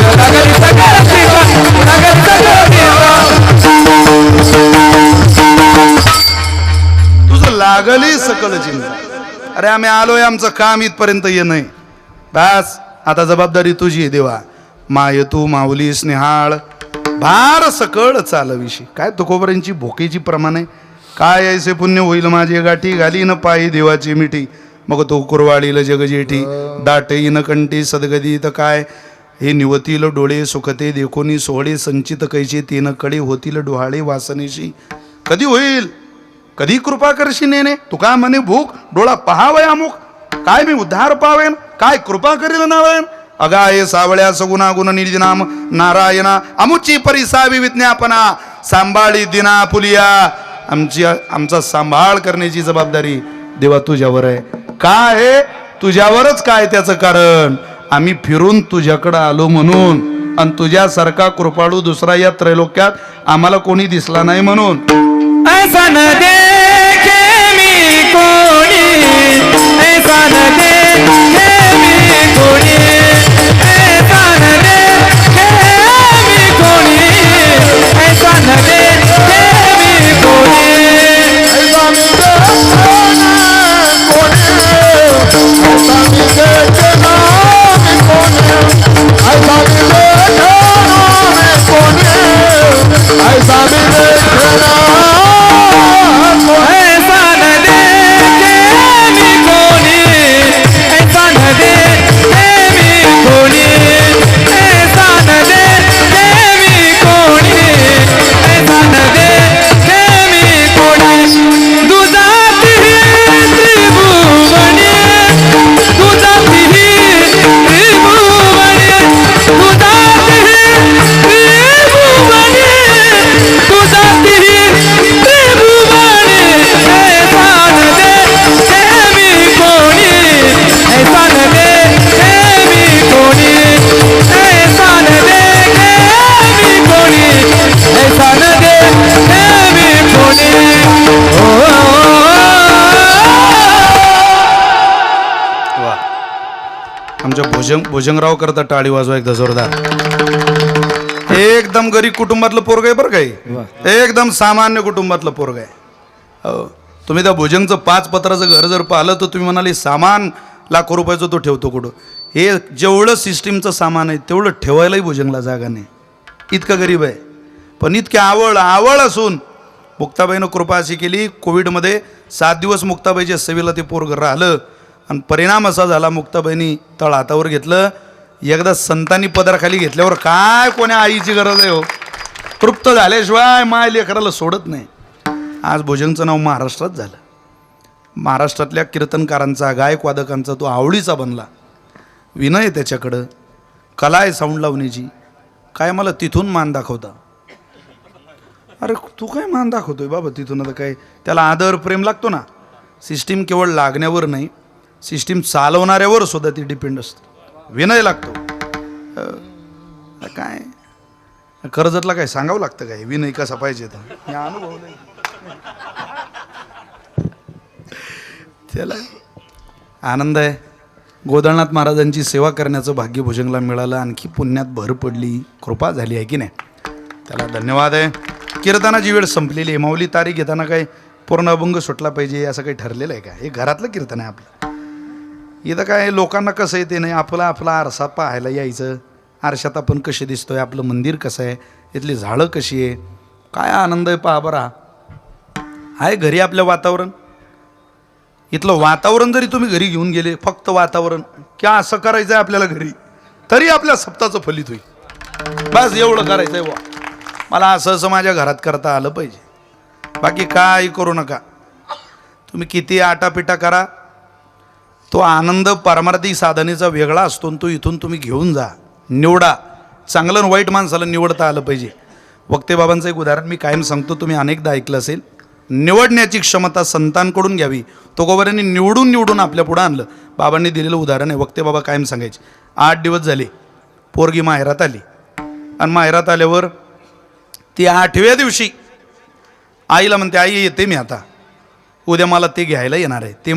B: लागली सकळ चिंता
A: तुझ लागली सकळ चिंता अरे आम्ही आलोय आमचं काम इथपर्यंत ये नाही बस आता जबाबदारी तुझी आहे देवा माय तू माऊली स्नेहाळ भार सकळ चालविशी काय तुकोबरांची भोकेची प्रमाण आहे काय ऐसे पुण्य होईल माझे गाठी घाली न पायी देवाची मिठी मग तो कुरवाळील जगजेठी दाटई न कंठी सदगदी तर काय हे निवतील डोळे सुखते देखोनी सोहळे संचित कैसे तीन कडे होतील डोहाळे वासनेशी कधी होईल कधी कृपा करशी नेने तुका म्हणे भूक डोळा पहावया अमुक काय मी उद्धार पावेन काय कृपा करील नावेन अगाये सावळ्या सगुणा गुण निधी नाम नारायणा अमुची परिसावी विज्ञापना सांभाळी दिना पुलिया आमचा सांभाळ करण्याची जबाबदारी देवा तुझ्यावर आहे काय आहे तुझ्यावरच काय त्याचं कारण आम्ही फिरून तुझ्याकडे आलो म्हणून आणि तुझ्यासारखा कृपाळू दुसरा या त्रैलोक्यात आम्हाला कोणी दिसला नाही म्हणून
B: ऐसा न देखे मी कोणी ऐसा न देखे मी कोणी ऐसा न देखे मी कोणी ऐसा न देखे
A: आमच्या भुजंगराव करता टाळी वाजवा एकदा जोरदार. एकदम गरीब कुटुंबातलं पोरग आहे बरं काही, एकदम सामान्य कुटुंबातलं पोरग आहे. हो, तुम्ही त्या भुजंगचं 5 पत्राचं घर जर पाहिलं तर तुम्ही म्हणाले सामान लाखो रुपयाचं तो ठेवतो कुठं. हे जेवढं सिस्टीमचं सामान आहे तेवढं ठेवायलाही भुजंगला जागा नाही, इतकं गरीब आहे. पण इतकी आवड असून मुक्ताबाईनं कृपा अशी केली, कोविडमध्ये 7 दिवस मुक्ताबाईच्या सेवेला ते पोरगं राहिलं आणि परिणाम असा झाला, मुक्ताबाईंनी तळ हातावर घेतलं. एकदा संतांनी पदराखाली घेतल्यावर काय कोण्या आईची गरज आहे हो, तृप्त झाल्याशिवाय माय लेकराला सोडत नाही. आज भुजंगचं नाव महाराष्ट्रात झालं. महाराष्ट्रातल्या कीर्तनकारांचा, गायकवादकांचा तो आवडीचा बनला. विनय आहे त्याच्याकडं, कला आहे साऊंड लावण्याची. काय मला तिथून मान दाखवता. अरे तू काय मान दाखवतोय बाबा तिथून, आता काय त्याला आदर प्रेम लागतो ना. सिस्टीम केवळ लागण्यावर नाही, सिस्टीम चालवणाऱ्यावर सुद्धा ती डिपेंड असतं. विनय लागतो. काय कर्जतला काय सांगावं लागतं काय विनय कसा पाहिजे तर, मी अनुभवलंय. त्याला आनंद आहे. गोदळनाथ महाराजांची सेवा करण्याचं भाग्य भुजंगला मिळालं, आणखी पुण्यात भर पडली, कृपा झाली आहे की नाही. त्याला धन्यवाद आहे. कीर्तनाची वेळ संपलेली आहे. माऊली तारीख घेताना काय पूर्ण अभंग सुटला पाहिजे असं काही ठरलेलं आहे का. हे घरातलं कीर्तन आहे आपलं. इथं काय लोकांना कसं आहे ते नाही, आपला आरसा पाहायला यायचं. आरशात आपण कसे दिसतोय, आपलं मंदिर कसं आहे, इथली झाडं कशी आहे, काय आनंद आहे पहा बरा. आहे घरी आपलं वातावरण. इथलं वातावरण जरी तुम्ही घरी घेऊन गेले, फक्त वातावरण क्या असं करायचं आहे आपल्याला घरी, तरी आपल्या सप्ताचं फलित होईल. बस एवढं करायचं आहे वा, मला असं माझ्या घरात करता आलं पाहिजे. बाकी काही करू नका. तुम्ही किती आटापिटा करा, तो आनंद पारमार्थिक साधनेचा वेगळा असतो. तो इथून तुम्ही घेऊन जा, निवडा. चांगलं आणि वाईट माणसाला निवडता आलं पाहिजे. वक्ते बाबांचं एक उदाहरण मी कायम सांगतो, तुम्ही अनेकदा ऐकलं असेल. निवडण्याची क्षमता संतांकडून घ्यावी. तुकोबारांनी निवडून आपल्या पुढं आणलं. बाबांनी दिलेलं उदाहरण आहे. वक्ते बाबा कायम सांगायचे, 8 दिवस झाले पोरगी माहेरात आली, आणि माहेरात आल्यावर ती 8व्या दिवशी आईला म्हणते, आई येते मी आता, उद्या मला ते घ्यायला येणार आहे. ते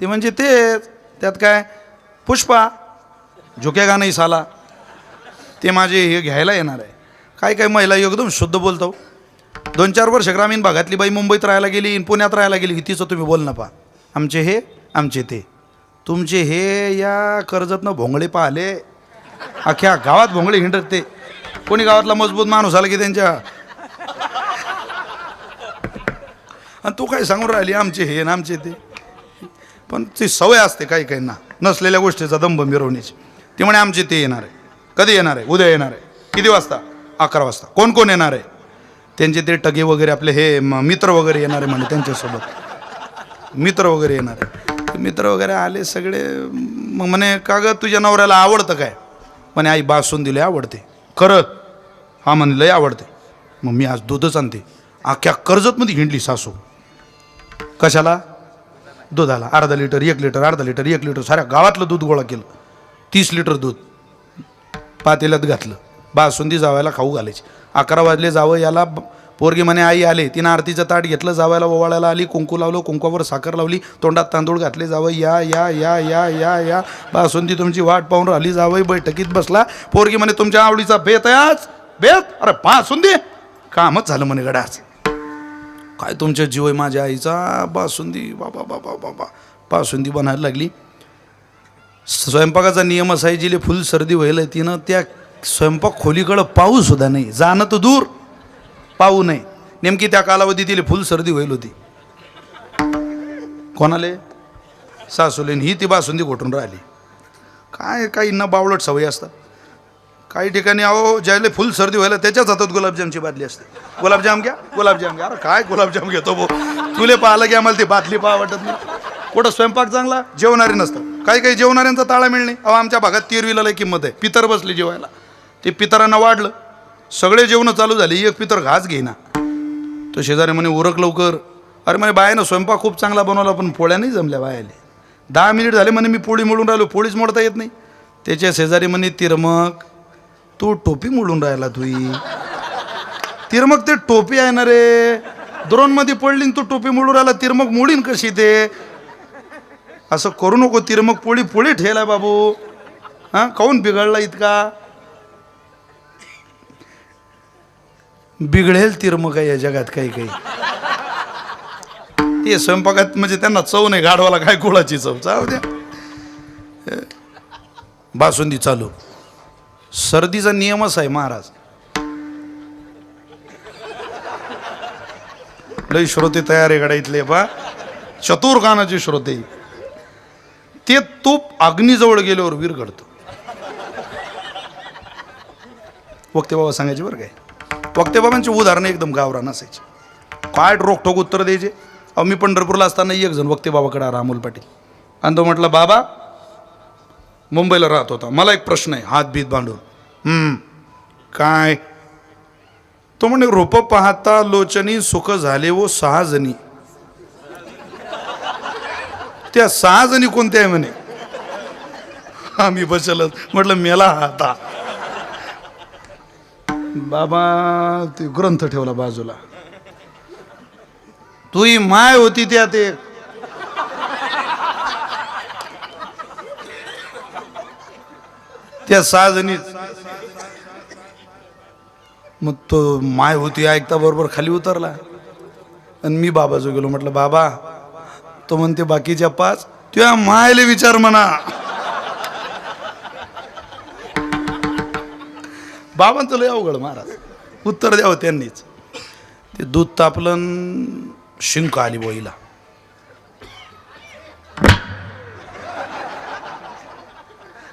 A: म्हणजे त्यात काय, पुष्पा झुकेगा नाही साला, ते माझे हे घ्यायला येणार आहे. काय महिला एकदम शुद्ध बोलतो. 2-4 वर्ष ग्रामीण भागातली बाई मुंबईत राहायला गेली, पुण्यात राहायला गेली, तिचं तुम्ही बोल ना पा, आमचे हे आमचे ते, तुमचे हे. या कर्जतनं भोंगळे पाहिले, अख्ख्या गावात भोंगळे हिंडत. ते कोणी गावातला मजबूत माणूस आला की त्यांच्या, आणि तू काय सांगून राहिली आमचे हे ना आमचे ते. पण ती सवय असते काही ना नसलेल्या गोष्टीचा दंभ मिरवण्याची. ती म्हणे आमचे ते येणार आहे. कधी येणार आहे? उद्या येणार आहे. किती वाजता? 11 वाजता. कोण येणार आहे? त्यांचे ते टगे वगैरे आपले हे मित्र वगैरे येणार आहे म्हणे, त्यांच्यासोबत मित्र वगैरे येणार आहे. मित्र वगैरे आले सगळे. मग म्हणे का ग तुझ्या नवऱ्याला आवडतं काय? म्हणे आई बासुंदी आवडते. खरं? हा म्हणे लय आवडते. मग मी आज दूधच आणते. अख्ख्या कर्जतमध्ये हिंडली सासू. कशाला? दुधाला. अर्धा लिटर 1 लिटर, अर्धा लिटर 1 लिटर, साऱ्या गावातलं दूध गोळा केलं. 30 लिटर दूध पातेल्यात घातलं. बासुंदी जावायला खाऊ घालायची. 11 वाजले. जावं याला पोरगी म्हणे आई आले. तिनं आरतीचं ताट घेतलं, जावायला ओवाळायला आली, कुंकू लावलं, कुंकवावर साखर लावली, तोंडात तांदूळ घातले. जावं या या या या या या बासुंदी तुमची वाट पाहून राहिली. जावई बैठकीत बसला. पोरगी म्हणे तुमच्या आवडीचा बेत आहे आज? बेत? अरे बासुंदी कामच झालं म्हणे गडाच. काय तुमच्या जीव आहे माझ्या आईचा? बासुंदी बाबा बाबा बाबा. बासुंदी बनायला लागली. स्वयंपाकाचा नियम असाय, जिले फुल सर्दी व्हायला तिनं त्या स्वयंपाक खोलीकडं पाहू सुद्धा नाही, जाणं तर दूर पाहू नाही. नेमकी त्या कालावधीत तिला फुल सर्दी व्हायला होती. कोणाले? सासूलेन. ही ती बासुंदी घोटून राहिली. काय काहींना बावळट सवय असतात. काही ठिकाणी अहो ज्याला फुल सर्दी व्हायला त्याच्याच हातात गुलाबजामची बादली असते. गुलाबजाम घ्या, गुलाबजाम घ्या. अरे काय गुलाबजाम घेतो भाऊ, तुले पाहिलं की आम्हाला ती बादली पाहा वाटत नाही. कुठं स्वयंपाक चांगला, जेवणारे नसतं. काही जेवणाऱ्यांचा ताळमेळ नाही. अहो आमच्या भागात तेरवीला लय किंमत आहे. पितर बसले जेवायला, ते पितरांना वाढलं, सगळे जेवणं चालू झाले, एक पितर घास घेईना. तो शेजारी म्हणे उरक लवकर. अरे म्हणे बायानं स्वयंपाक खूप चांगला बनवला, पण पोळ्या नाही जमल्या बायाले. 10 मिनिट झाले म्हणे मी पोळी मोडून राहिलो, पोळीच मोडता येत नाही. त्याच्या शेजारी म्हणे तिरमक तू टोपी मोडून राहिला. तुही तिरमक ते टोपी आहे ना रे, द्रोणमध्ये पडली तू टोपी मोडून राहिला. तिरमक मोडीन कशी ते? असं करू नको. तिरमग पोळी पोळी ठेला बाबू. हा काऊन बिघडला इतका? बिघडेल तिरमग आहे या जगात काही काही. ते स्वयंपाकात म्हणजे त्यांना चव नाही, गाढवाला काय कुळाची चव. जाऊ द्या. बासुंदी चालू. सर्दीचा नियमच आहे महाराज. लई श्रोते तयार आहे गडा इथले बा, चतुर कानाचे श्रोते. ते तूप अग्नीजवळ गेल्यावर विरघडतो. वक्ते बाबा सांगायचे बरं काय. वक्ते बाबांची उदाहरणं एकदम गावरान असायची. काय रोखोक उत्तर द्यायचे. अहो मी पंढरपूरला असताना एक जण वक्ते बाबाकडे आला, अमोल पाटील. आणि तो म्हटलं बाबा मुंबईला राहत होता, मला एक प्रश्न आहे. हात बीत बांधून. काय? तो म्हणे रोप पाहता लोचनी सुख झाले वो 6 जणी. त्या 6 जणी कोणत्या आहे म्हणे. आम्ही बसलच. म्हटलं मेला आता. बाबा ते ग्रंथ ठेवला बाजूला. तुही माय होती त्या ते. त्या 6 जणी. मग तो माय होती ऐकता बरोबर खाली उतरला. आणि मी बाबा जो गेलो. म्हटलं बाबा, तो म्हणते बाकीच्या 5 तुझ्या मायले विचार म्हणा. बाबांचं लय अवघड महाराज. उत्तर द्यावं त्यांनीच. ते दूध तापलं, शिंक आली बोईला.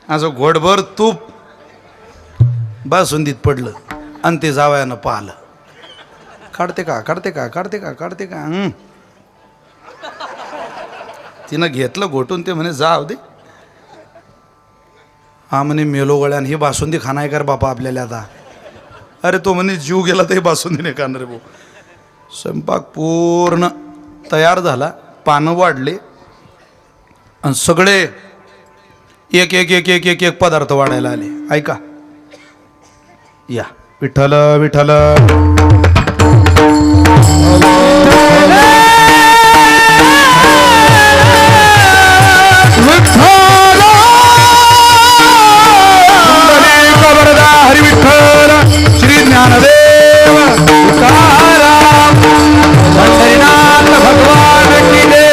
A: असं घोडभर तूप बासुंदीत पडलं आणि ते जावयानं पाहिलं. काढते का काढते का काढते का काढते का. तिनं घेतलं घोटून. ते म्हणे जाऊ दे. हा म्हणे मेलो गळ्यान हे बासुंदी खाणार कर बापा आपल्याला आता. अरे तो म्हणे जीव गेला तर हे बासुंदी नाही खाणार रे भाऊ. स्वयंपाक पूर्ण तयार झाला. पानं वाढले आणि सगळे एक एक एक एक एक एक पदार्थ वाढायला आले. ऐका. या विठ्ठल विठ्ठल. हरी विठ्ठल. श्री ज्ञानदेव तुकाराम पंढरीनाथ भगवान की जय.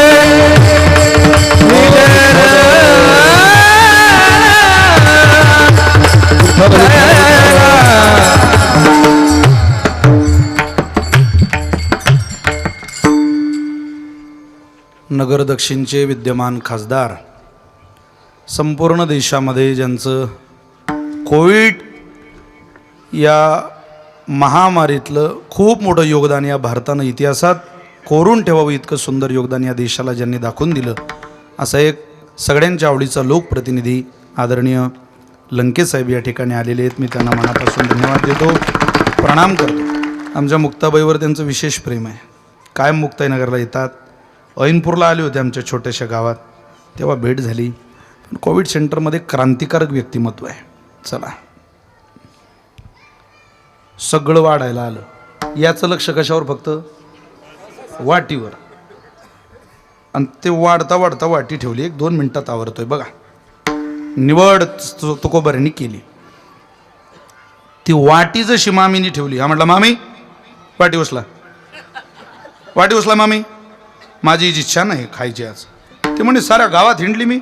A: नगर दक्षिणचे विद्यमान खासदार, संपूर्ण देशामध्ये ज्यांचं कोविड या महामारीतलं खूप मोठं योगदान या भारतानं इतिहासात कोरून ठेवावं इतकं सुंदर योगदान या देशाला ज्यांनी दाखवून दिलं, असा एक सगळ्यांच्या आवडीचा लोकप्रतिनिधी आदरणीय लंकेसाहेब या ठिकाणी आलेले आहेत. मी त्यांना मनापासून धन्यवाद देतो, प्रणाम करतो. आमच्या मुक्ताबाईवर त्यांचं विशेष प्रेम आहे. कायम मुक्ताईनगरला येतात. ऐनपूरला आले होते आमच्या छोट्याशा गावात, तेव्हा भेट झाली. पण कोविड सेंटरमध्ये क्रांतिकारक व्यक्तिमत्व आहे. चला, सगळं वाढायला आलं. याचं लक्ष कशावर? फक्त वाटीवर. आणि ते वाढता वाढता वाटी ठेवली. 1-2 मिनिटात आवरतोय बघा. निवड तुकोबाऱ्यांनी केली. ती वाटी जशी मामीनी ठेवली. हा म्हटला मामी वाटी उचला, वाटी उचला मामी, माझी इच्छा नाही खायची आज. ते म्हणे साऱ्या गावात हिंडली मी,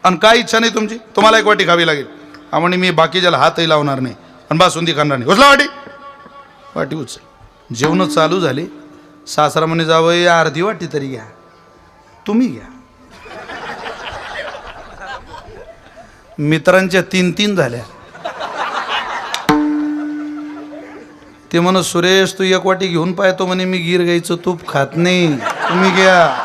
A: आणि काय इच्छा नाही तुमची? तुम्हाला एक वाटी खावी लागेल. हा म्हणे मी बाकीच्याला हातही लावणार नाही आणि बासुंदी खाणार नाही. उचला वाटी. वाटी उचल. जेवण चालू झाले. सासरा म्हणे जावं अर्धी वाटी तरी घ्या. तुम्ही घ्या. मित्रांच्या 3-3 झाल्या. ते म्हण सुरेश तू एक वाटी घेऊन पाहतो म्हणे, मी गीर गाईचं तूप खात नाही, तुम्ही घ्या.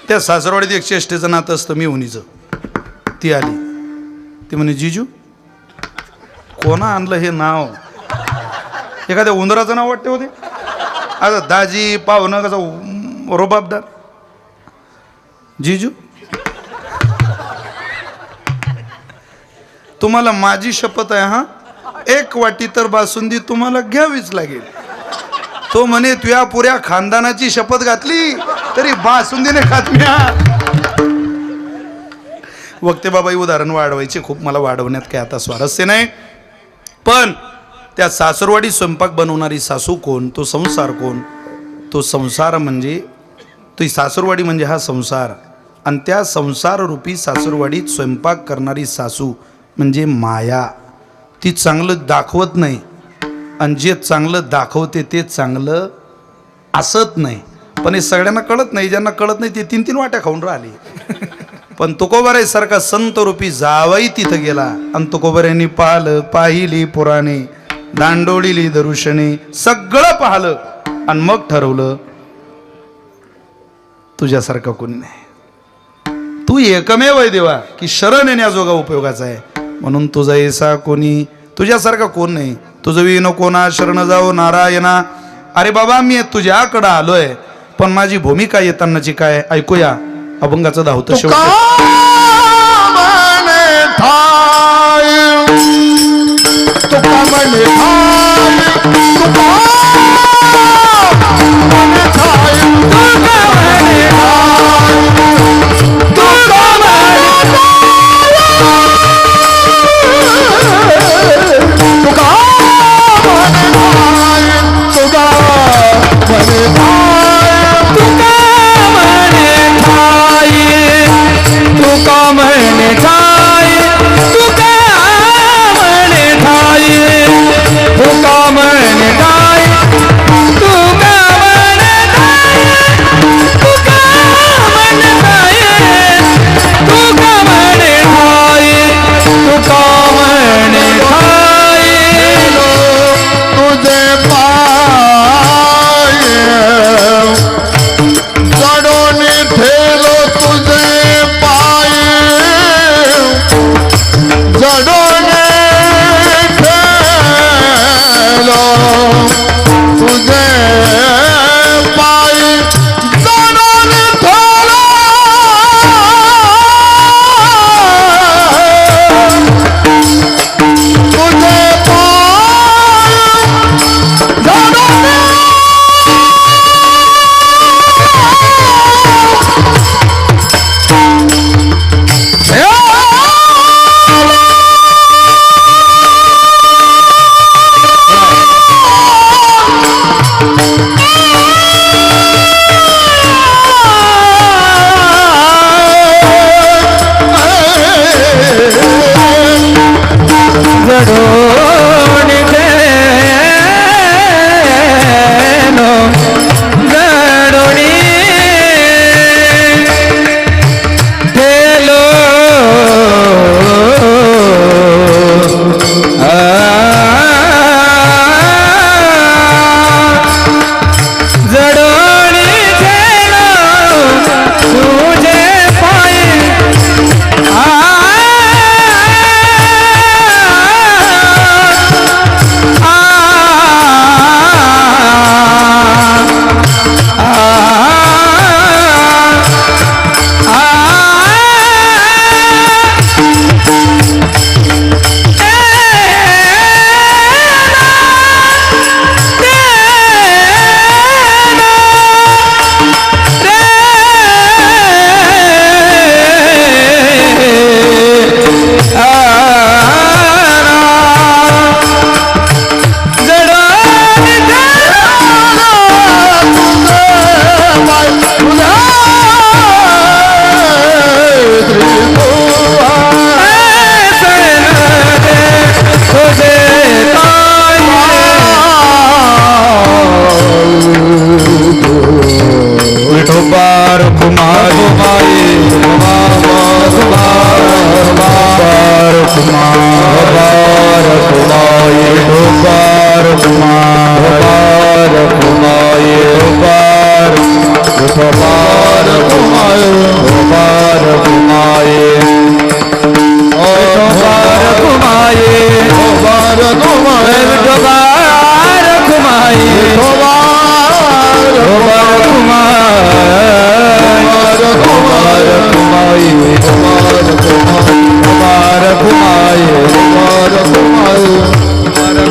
A: त्या सासरवाडीत एक चेष्टेचं नातं असतं मी उनीचं. ती आली. ती म्हणे जिजू कोणा आणलं हे नाव? एखाद्या उंदराचं नाव वाटते होते. आता दाजी पाहुणं कसं रोबाबदार. जिजू तुम्हाला माझी शपथ आहे, हा एक वाटी तर बासुंदी तुम्हाला घ्यावीच लागेल. तो म्हणे तुया पुऱ्या खानदानाची शपथ घातली तरी बासुंदीने खात्म्या. वक्ते बाबाई उदाहरण वाढवायचे खूप, मला वाढवण्यात काय आता स्वारस्य नाही. पण त्या सासरवाडी स्वयंपाक बनवणारी सासू कोण, तो संसार कोण? तो संसार म्हणजे ती सासरवाडी म्हणजे हा संसार, आणि त्या संसार रूपी सासरवाडीत स्वयंपाक करणारी सासू म्हणजे माया. ती चांगलं दाखवत नाही, आणि जे चांगलं दाखवते ते चांगलं असत नाही. पण हे सगळ्यांना कळत नाही. ज्यांना कळत नाही ते 3-3 वाट्या खाऊन राहिले. पण तुकोबाराय सारखा संत रूपी जावाई तिथं गेला, आणि तुकोबाऱ्यांनी पाहिलं, पाहिली पुराणे, दांडोळीली दरुशने, सगळं पाहिलं, आणि मग ठरवलं तुझ्यासारखा कोणी नाही. तू एकमेव आहे देवा की शरण येण्याजोगा उपयोगाचा आहे. म्हणून तुझा ऐसा कोणी, तुझ्यासारखा कोण नाही. तुझं विनो कोणा शरण जाओ नारायणा. अरे बाबा मी तुझ्याकडं आलोय, पण माझी भूमिका येतानाची काय ऐकूया. अभंगाचं धावतं शेवट.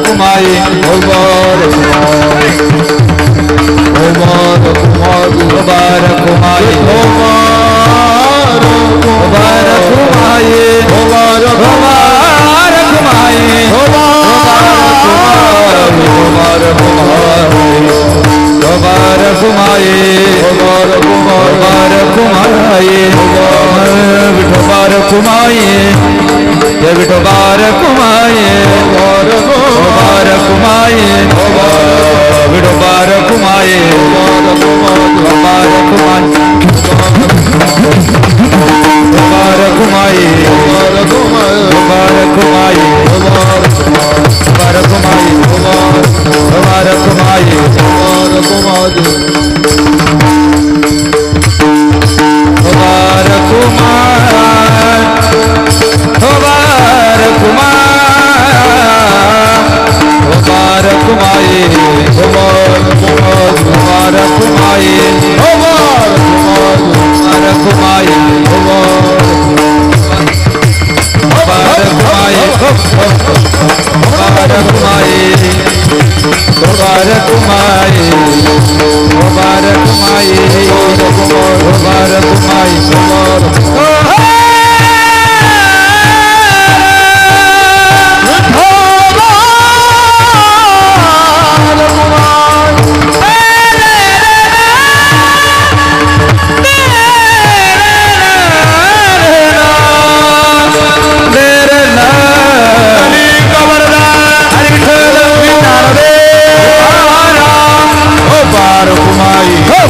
B: कुमाई मुबारक माये मुबारक माये मुबारक माये मुबारक माये मुबारक माये मुबारक माये जय विठोबारक माये मुबारक माये विठोबारक माये मुबारक माये मुबारक माये मुबारक माये मुबारक माये मुबारक माये मुबारक मुबारक माये मुबारक माये मुबारक माये मुबारक माये मुबारक माये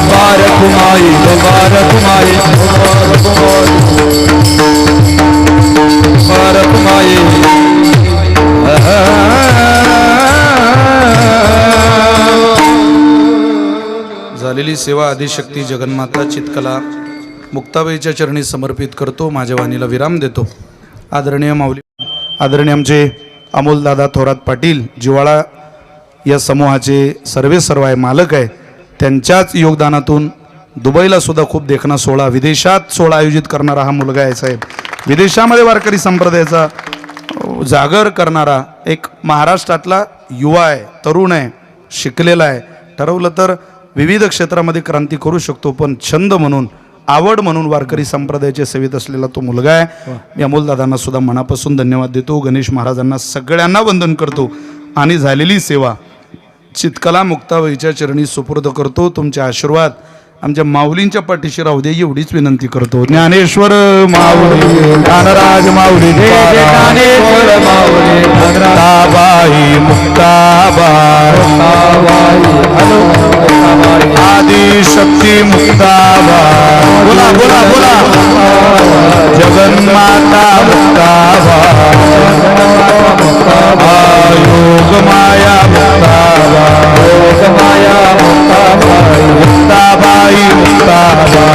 B: मुबारक माये मुबारक माये मुबारक माये
A: झालेली सेवा आदिशक्ती जगन्माता चितकला मुक्ताबाईच्या चरणी समर्पित करतो. माझ्या वाणीला विराम देतो. आदरणीय माऊली आदरणीय आमचे अमोलदादा थोरात पाटील जिवाळा या समूहाचे सर्व आहे मालक आहे. त्यांच्याच योगदानातून दुबईला सुद्धा खूप देखणा सोहळा विदेशात सोहळा आयोजित करणारा हा मुलगा आहे साहेब. विदेशामध्ये वारकरी संप्रदायाचा जागर करणारा एक महाराष्ट्रातला युवा आहे, तरुण आहे, शिकलेला आहे. ठरवलं तर विविध क्षेत्रामध्ये क्रांती करू शकतो, पण छंद म्हणून आवड म्हणून वारकरी संप्रदायाच्या सेवेत असलेला तो मुलगा आहे. मी अमोलदादांना सुद्धा मनापासून धन्यवाद देतो. गणेश महाराजांना सगळ्यांना वंदन करतो आणि झालेली सेवा चितकला मुक्ताबाईच्या चरणी सुपूर्द करतो. तुमचे आशीर्वाद आमच्या माऊलींच्या पाठीशी राहू दे एवढीच विनंती करतो. ज्ञानेश्वर माऊली ज्ञानराज माऊली ज्ञानेश्वर माऊली मुक्ताबाई मुक्ताबाई आदिशक्ती मुक्ताबाई बोला बोला बोला जगन्माता मुक्ताबाई योग माया मुक्ताबाई मुक्ताबाई मुक्ताबाई